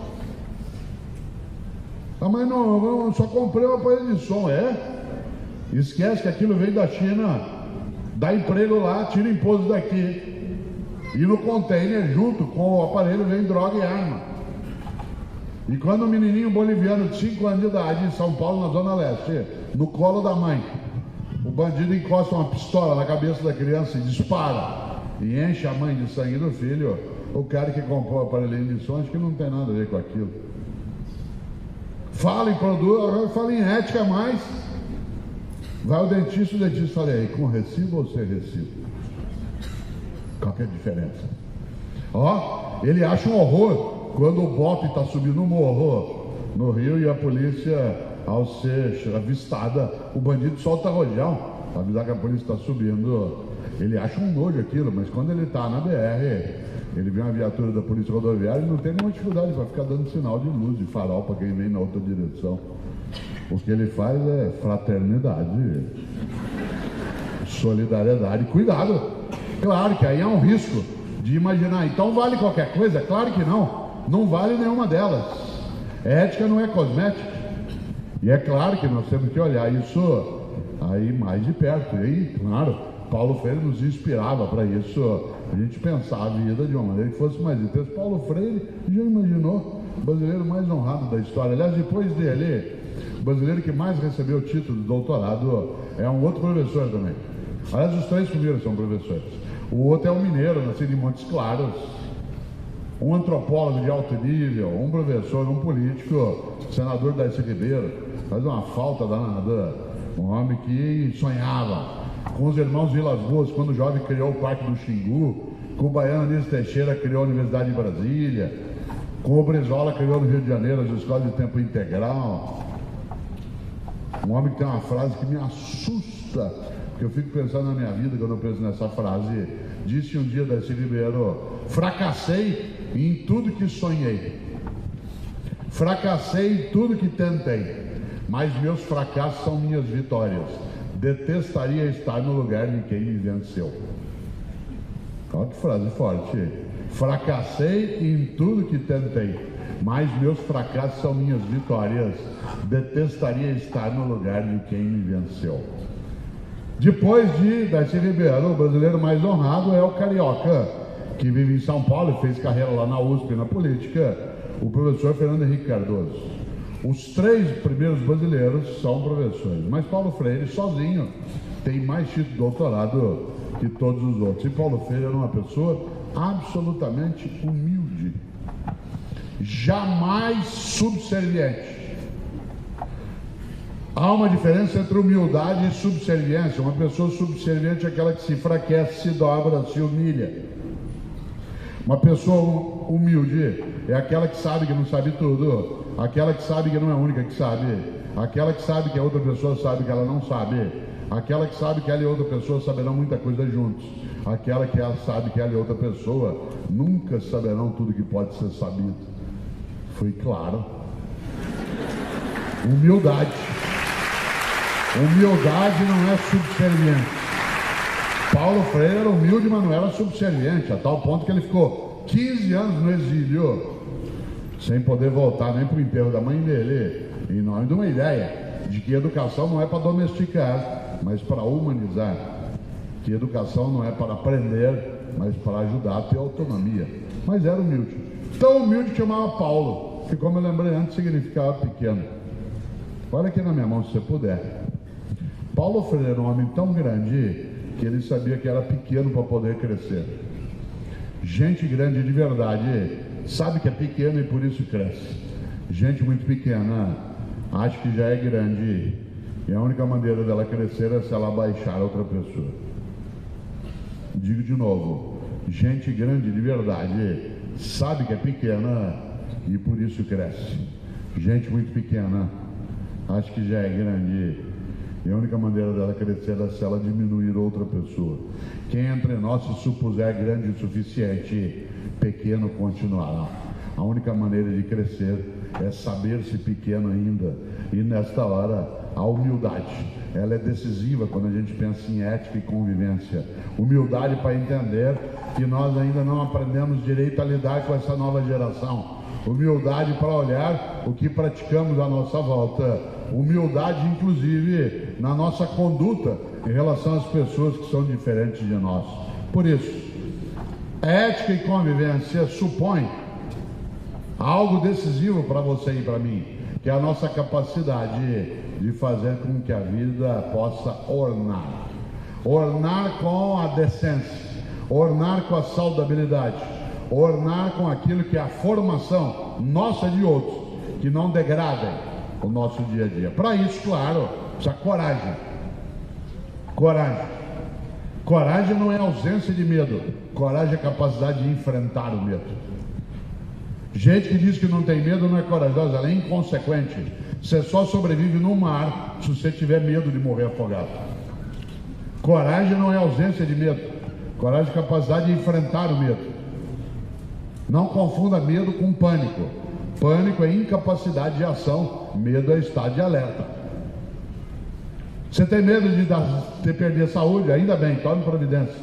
Ah, mas não, só comprei um aparelho de som. É? Esquece que aquilo veio da China, dá emprego lá, tira imposto daqui. E no container, junto com o aparelho, vem droga e arma. E quando um menininho boliviano de 5 anos de idade, em São Paulo, na Zona Leste, no colo da mãe, o bandido encosta uma pistola na cabeça da criança e dispara, e enche a mãe de sangue do filho, o cara que comprou o aparelhinho de som, acho que não tem nada a ver com aquilo. Fala em produto, fala em ética mais. Vai o dentista fala aí, com recibo ou sem recibo? Qual que é a diferença? Ó, ele acha um horror quando o bote está subindo no morro no Rio e a polícia, ao ser avistada, o bandido solta rojão para avisar que a polícia está subindo. Ele acha um nojo aquilo, mas quando ele está na BR, ele vê uma viatura da polícia rodoviária e não tem nenhuma dificuldade para ficar dando sinal de luz, de farol para quem vem na outra direção. O que ele faz é fraternidade, solidariedade, cuidado. Claro que aí é um risco de imaginar, então vale qualquer coisa? Claro que não. Não vale nenhuma delas. Ética não é cosmética. E é claro que nós temos que olhar isso aí mais de perto. E aí, claro, Paulo Freire nos inspirava para isso, a gente pensar a vida de uma maneira que fosse mais intensa. Paulo Freire já imaginou o brasileiro mais honrado da história. Aliás, depois dele, o brasileiro que mais recebeu o título de doutorado é um outro professor também. Aliás, os 3 primeiros são professores. O outro é um mineiro, nascido em Montes Claros, um antropólogo de alto nível, um professor, um político, senador Darcy Ribeiro. Faz uma falta danada. Um homem que sonhava com os irmãos Vilas Boas, quando o jovem criou o Parque do Xingu, com o baiano Anísio Teixeira criou a Universidade de Brasília, com o Brizola criou no Rio de Janeiro as escolas de tempo integral. Um homem que tem uma frase que me assusta, porque eu fico pensando na minha vida quando eu penso nessa frase. Disse um dia Darcy Ribeiro: fracassei em tudo que sonhei, fracassei em tudo que tentei, mas meus fracassos são minhas vitórias. Detestaria estar no lugar de quem me venceu. Olha que frase forte. Fracassei em tudo que tentei, mas meus fracassos são minhas vitórias. Detestaria estar no lugar de quem me venceu. Depois de Darcy Ribeiro, o brasileiro mais honrado é o carioca, que vive em São Paulo e fez carreira lá na USP na política, o professor Fernando Henrique Cardoso. Os 3 primeiros brasileiros são professores, mas Paulo Freire sozinho tem mais título de doutorado que todos os outros. E Paulo Freire era uma pessoa absolutamente humilde, jamais subserviente. Há uma diferença entre humildade e subserviência. Uma pessoa subserviente é aquela que se enfraquece, se dobra, se humilha. Uma pessoa humilde é aquela que sabe que não sabe tudo, aquela que sabe que não é a única que sabe, aquela que sabe que a outra pessoa sabe que ela não sabe, aquela que sabe que ela e outra pessoa saberão muita coisa juntos, aquela que ela sabe que ela e outra pessoa nunca saberão tudo que pode ser sabido. Foi claro. Humildade. Humildade não é subserviente. Paulo Freire era humilde, mas não era subserviente, a tal ponto que ele ficou 15 anos no exílio, sem poder voltar nem para o enterro da mãe dele, em nome de uma ideia de que educação não é para domesticar, mas para humanizar. Que educação não é para aprender, mas para ajudar a ter autonomia. Mas era humilde. Tão humilde que chamava Paulo, que, como eu lembrei antes, significava pequeno. Olha aqui na minha mão, se você puder. Paulo Freire era um homem tão grande que ele sabia que era pequeno para poder crescer. Gente grande de verdade sabe que é pequena e por isso cresce. Gente muito pequena acha que já é grande e a única maneira dela crescer é se ela baixar outra pessoa. Digo de novo, gente grande de verdade sabe que é pequena e por isso cresce. Gente muito pequena acha que já é grande e a única maneira dela crescer é se ela diminuir outra pessoa. Quem entre nós se supuser grande o suficiente, pequeno continuará. A única maneira de crescer é saber-se pequeno ainda. E nesta hora, a humildade, ela é decisiva quando a gente pensa em ética e convivência. Humildade para entender que nós ainda não aprendemos direito a lidar com essa nova geração. Humildade para olhar o que praticamos à nossa volta. Humildade, inclusive, na nossa conduta em relação às pessoas que são diferentes de nós. Por isso, a ética e convivência supõe algo decisivo para você e para mim, que é a nossa capacidade de fazer com que a vida possa ornar. Ornar com a decência, ornar com a saudabilidade, ornar com aquilo que é a formação nossa e de outros, que não degradem o nosso dia a dia. Para isso, claro, precisa coragem. Coragem. Coragem não é ausência de medo. Coragem é capacidade de enfrentar o medo. Gente que diz que não tem medo não é corajosa, ela é inconsequente. Você só sobrevive no mar se você tiver medo de morrer afogado. Coragem não é ausência de medo. Coragem é capacidade de enfrentar o medo. Não confunda medo com pânico. Pânico é incapacidade de ação, medo é estado de alerta. Você tem medo de perder a saúde? Ainda bem, tome providência.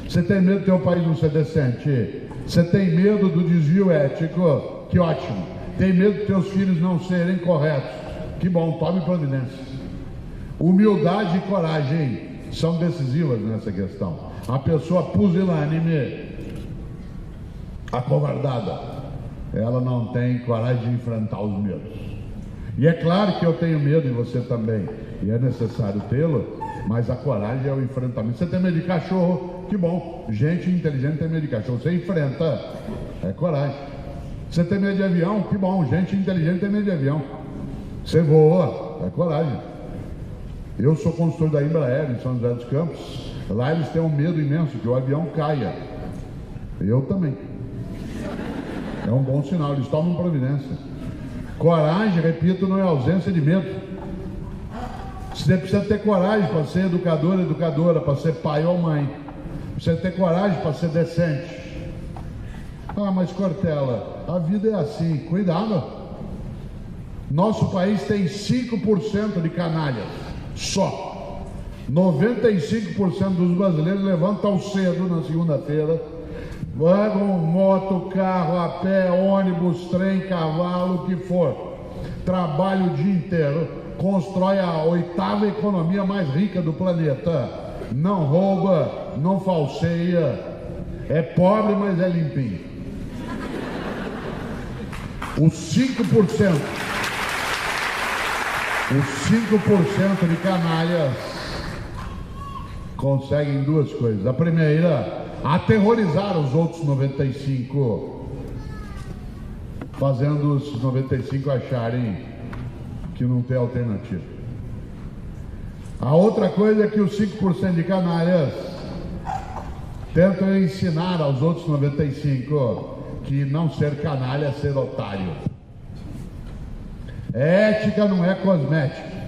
Você tem medo do teu país não ser decente? Você tem medo do desvio ético? Que ótimo. Tem medo dos teus filhos não serem corretos? Que bom, tome providência. Humildade e coragem são decisivas nessa questão. A pessoa pusilânime, acovardada, ela não tem coragem de enfrentar os medos. E é claro que eu tenho medo e você também, e é necessário tê-lo, mas a coragem é o enfrentamento. Você tem medo de cachorro? Que bom, gente inteligente tem medo de cachorro. Você enfrenta, é coragem. Você tem medo de avião? Que bom, gente inteligente tem medo de avião. Você voa, é coragem. Eu sou consultor da Embraer em São José dos Campos. Lá eles têm um medo imenso que o avião caia. Eu também. É um bom sinal, eles tomam providência. Coragem, repito, não é ausência de medo. Você precisa ter coragem para ser educador, educadora, para ser pai ou mãe. Precisa ter coragem para ser decente. Ah, mas Cortella, a vida é assim, cuidado. Nosso país tem 5% de canalhas, só. 95% dos brasileiros levantam cedo na segunda-feira, pegam moto, carro, a pé, ônibus, trem, cavalo, o que for. Trabalha o dia inteiro, constrói a 8ª economia mais rica do planeta. Não rouba, não falseia, é pobre, mas é limpinho. Os 5% de canalhas conseguem duas coisas. A primeira, aterrorizar os outros 95, fazendo os 95 acharem que não tem alternativa. A outra coisa é que os 5% de canalhas tentam ensinar aos outros 95 que não ser canalha é ser otário. Ética não é cosmética.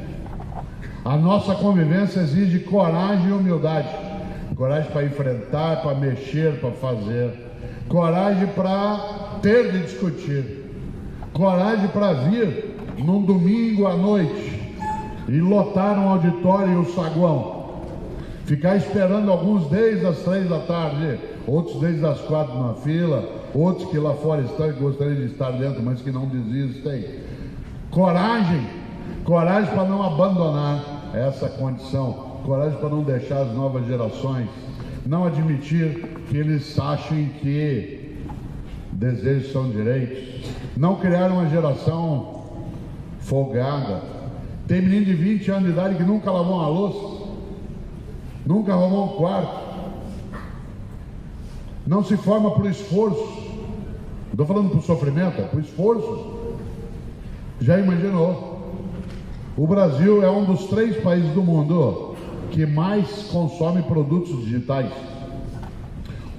A nossa convivência exige coragem e humildade. Coragem para enfrentar, para mexer, para fazer. Coragem para ter de discutir. Coragem para vir num domingo à noite e lotar um auditório e um saguão. Ficar esperando alguns desde as 3 da tarde, outros desde as 4 na fila, outros que lá fora estão e gostariam de estar dentro, mas que não desistem. Coragem para não abandonar essa condição, coragem para não deixar as novas gerações, não admitir que eles achem que desejos são direitos, não criar uma geração folgada. Tem menino de 20 anos de idade que nunca lavou uma louça, nunca arrumou um quarto, não se forma por esforço. Não estou falando por sofrimento, é por esforço. Já imaginou? O Brasil é um dos 3 países do mundo que mais consome produtos digitais.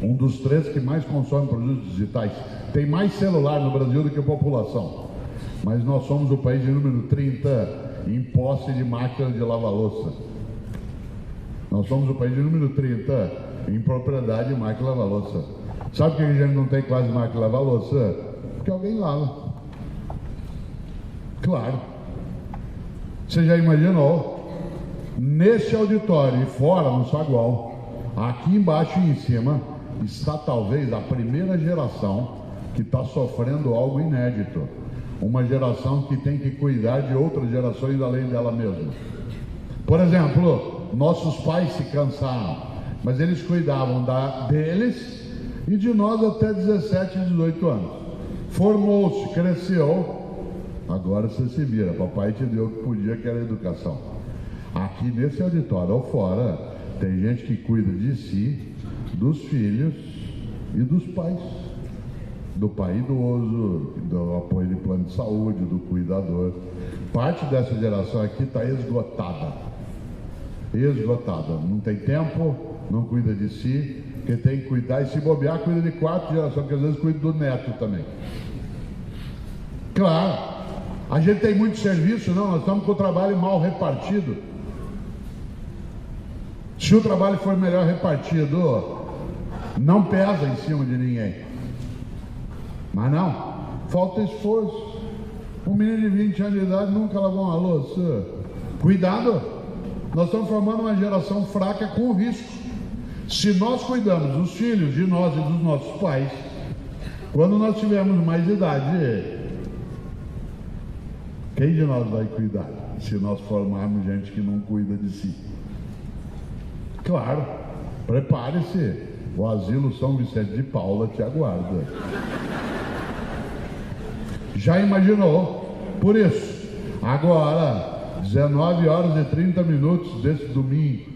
Um dos 3 que mais consome produtos digitais. Tem mais celular no Brasil do que a população. Mas nós somos o país de número 30 em posse de máquina de lavar louça. Nós somos o país de número 30 em propriedade de máquina de lavar louça. Sabe por que a gente não tem quase máquina de lavar louça? Porque alguém lava. Claro. Você já imaginou? Nesse auditório e fora no saguão, aqui embaixo e em cima, está talvez a primeira geração que está sofrendo algo inédito. Uma geração que tem que cuidar de outras gerações além dela mesma. Por exemplo, nossos pais se cansaram, mas eles cuidavam deles e de nós até 17, 18 anos. Formou-se, cresceu, agora você se vira, papai te deu o que podia, que era educação. Aqui nesse auditório ou fora, tem gente que cuida de si, dos filhos e dos pais. Do pai idoso, do apoio de plano de saúde, do cuidador. Parte dessa geração aqui está esgotada. Esgotada. Não tem tempo, não cuida de si, porque tem que cuidar, e se bobear, cuida de 4 gerações, que às vezes cuida do neto também. Claro, a gente tem muito serviço, não, nós estamos com o trabalho mal repartido. Se o trabalho for melhor repartido, não pesa em cima de ninguém. Mas não, falta esforço. Um menino de 20 anos de idade nunca lavou uma louça. Cuidado, nós estamos formando uma geração fraca com risco. Se nós cuidamos dos filhos de nós e dos nossos pais, quando nós tivermos mais idade, quem de nós vai cuidar? Se nós formarmos gente que não cuida de si. Claro, prepare-se, o asilo São Vicente de Paula te aguarda. Já imaginou? Por isso, agora, 19 horas e 30 minutos desse domingo,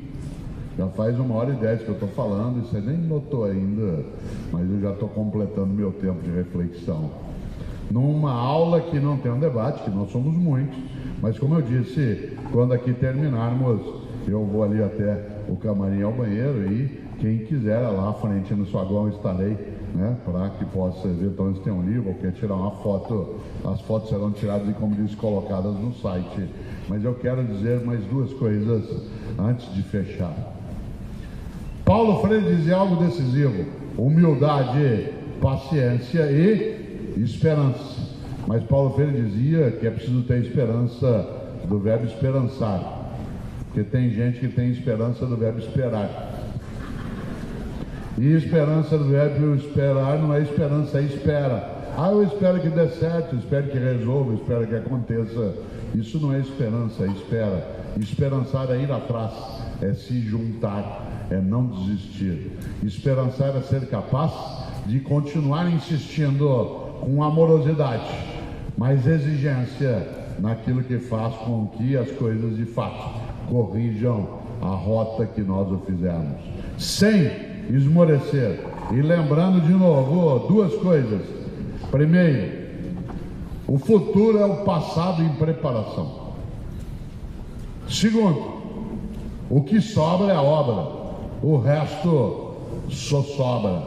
já faz 1h10 que eu estou falando, e você nem notou ainda, mas eu já estou completando meu tempo de reflexão. Numa aula que não tem um debate, que nós somos muitos, mas como eu disse, quando aqui terminarmos, eu vou ali até o camarim ao banheiro e quem quiser lá à frente no saguão estarei, né, para que possa eventualmente ter um livro ou quer tirar uma foto. As fotos serão tiradas e, como disse, colocadas no site. Mas eu quero dizer mais 2 coisas antes de fechar. Paulo Freire dizia algo decisivo: humildade, paciência e esperança. Mas Paulo Freire dizia que é preciso ter esperança do verbo esperançar, porque tem gente que tem esperança do verbo esperar. E esperança do verbo esperar não é esperança, é espera. Eu espero que dê certo, espero que resolva, espero que aconteça. Isso não é esperança, é espera. Esperançar é ir atrás, é se juntar, é não desistir. Esperançar é ser capaz de continuar insistindo com amorosidade, mas exigência naquilo que faz com que as coisas de fato corrijam a rota que nós o fizemos, sem esmorecer. E lembrando de novo 2 coisas. Primeiro, o futuro é o passado em preparação. Segundo, o que sobra é a obra, o resto só sobra.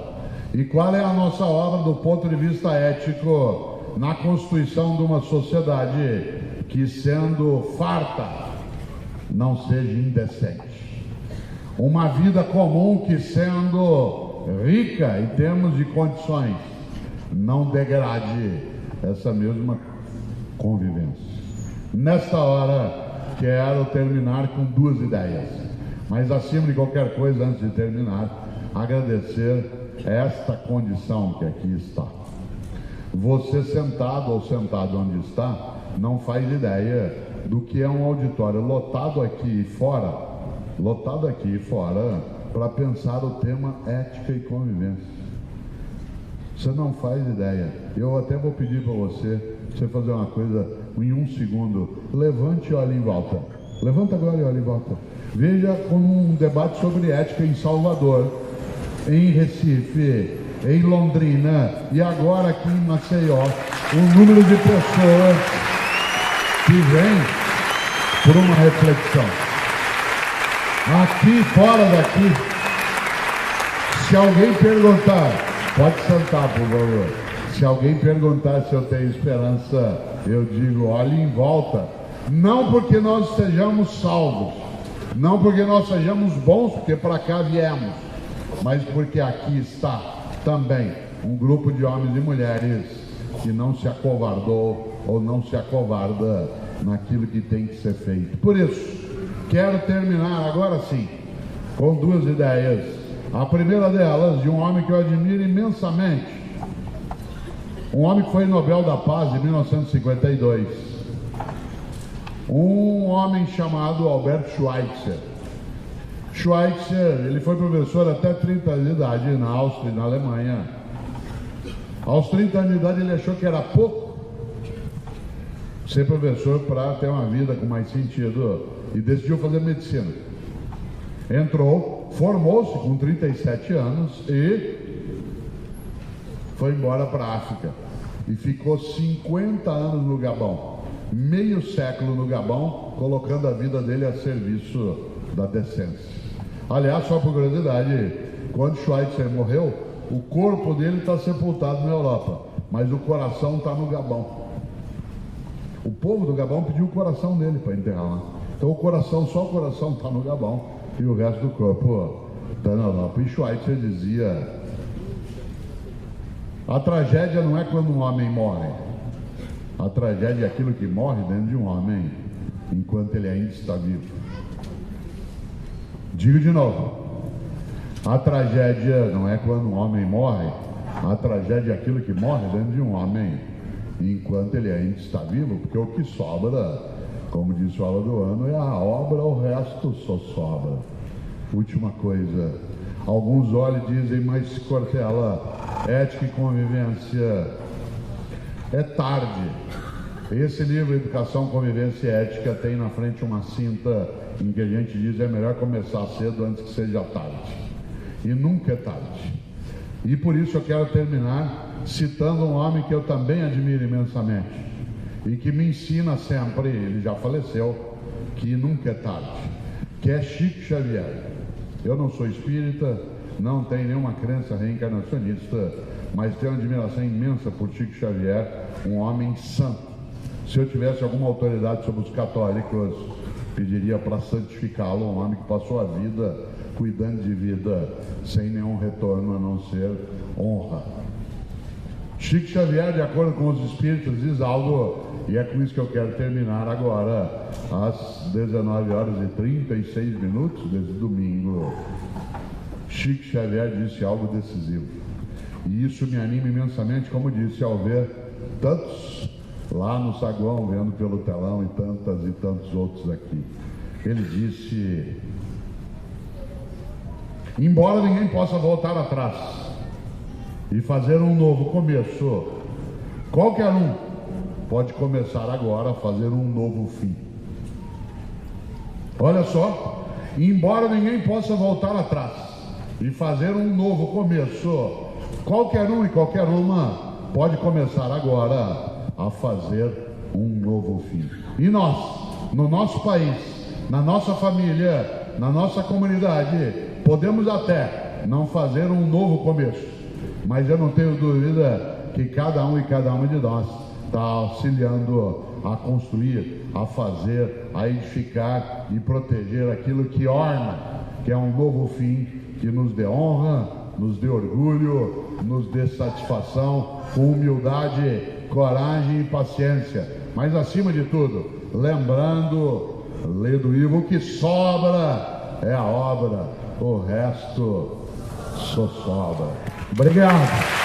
E qual é a nossa obra do ponto de vista ético na constituição de uma sociedade que, sendo farta, não seja indecente? Uma vida comum que, sendo rica em termos de condições, não degrade essa mesma convivência. Nesta hora, quero terminar com 2 ideias. Mas, acima de qualquer coisa, antes de terminar, agradecer esta condição que aqui está. Você sentado ou sentado onde está, não faz ideia do que é um auditório lotado aqui fora, para pensar o tema ética e convivência. Você não faz ideia. Eu até vou pedir para você fazer uma coisa em 1 segundo. Levante e olhe em volta. Levanta agora e olhe em volta. Veja como um debate sobre ética em Salvador. em Recife, em Londrina e agora aqui em Maceió, o número de pessoas que vem por uma reflexão. Aqui, fora daqui, se alguém perguntar, pode sentar, por favor. Se alguém perguntar se eu tenho esperança, eu digo, olhe em volta. Não porque nós sejamos salvos, não porque nós sejamos bons, porque para cá viemos, mas porque aqui está também um grupo de homens e mulheres que não se acovardou ou não se acovarda naquilo que tem que ser feito. Por isso, quero terminar agora sim com duas ideias. A primeira delas, de um homem que eu admiro imensamente, um homem que foi Nobel da Paz em 1952, um homem chamado Albert Schweitzer. Schweitzer, ele foi professor até 30 anos de idade na Áustria e na Alemanha. Aos 30 anos de idade ele achou que era pouco ser professor para ter uma vida com mais sentido e decidiu fazer medicina. Entrou, formou-se com 37 anos e foi embora para a África e ficou 50 anos no Gabão, meio século no Gabão, colocando a vida dele a serviço da decência. Aliás, só por curiosidade, quando Schweitzer morreu, o corpo dele está sepultado na Europa, mas o coração está no Gabão. O povo do Gabão pediu o coração dele para enterrar lá. Então só o coração está no Gabão e o resto do corpo está na Europa. E Schweitzer dizia: a tragédia não é quando um homem morre, a tragédia é aquilo que morre dentro de um homem enquanto ele ainda está vivo. Digo de novo, a tragédia não é quando um homem morre, a tragédia é aquilo que morre dentro de um homem enquanto ele ainda está vivo, porque o que sobra, como disse o Aladoano, é a obra, o resto só sobra. Última coisa, alguns olhos dizem, mas Cortella, ética e convivência é tarde. Esse livro, Educação, Convivência e Ética, tem na frente uma cinta em que a gente diz é melhor começar cedo antes que seja tarde. E nunca é tarde. E por isso eu quero terminar citando um homem que eu também admiro imensamente e que me ensina sempre, ele já faleceu, que nunca é tarde, que é Chico Xavier. Eu não sou espírita, não tenho nenhuma crença reencarnacionista, mas tenho uma admiração imensa por Chico Xavier, um homem santo. Se eu tivesse alguma autoridade sobre os católicos, pediria para santificá-lo, um homem que passou a vida cuidando de vida sem nenhum retorno a não ser honra. Chico Xavier, de acordo com os espíritos, diz algo, e é com isso que eu quero terminar agora, às 19 horas e 36 minutos desse domingo. Chico Xavier disse algo decisivo, e isso me anima imensamente, como disse, ao ver tantos lá no saguão, vendo pelo telão, e tantos outros aqui. Ele disse: embora ninguém possa voltar atrás e fazer um novo começo, qualquer um pode começar agora a fazer um novo fim. Olha só, embora ninguém possa voltar atrás e fazer um novo começo, qualquer um e qualquer uma pode começar agora a fazer um novo fim. E nós, no nosso país, na nossa família, na nossa comunidade, podemos até não fazer um novo começo, mas eu não tenho dúvida que cada um e cada uma de nós está auxiliando a construir, a fazer, a edificar e proteger aquilo que orna, que é um novo fim que nos dê honra, nos dê orgulho, nos dê satisfação, com humildade, coragem e paciência. Mas acima de tudo, lembrando, lê do livro, o que sobra é a obra, o resto só sobra. Obrigado.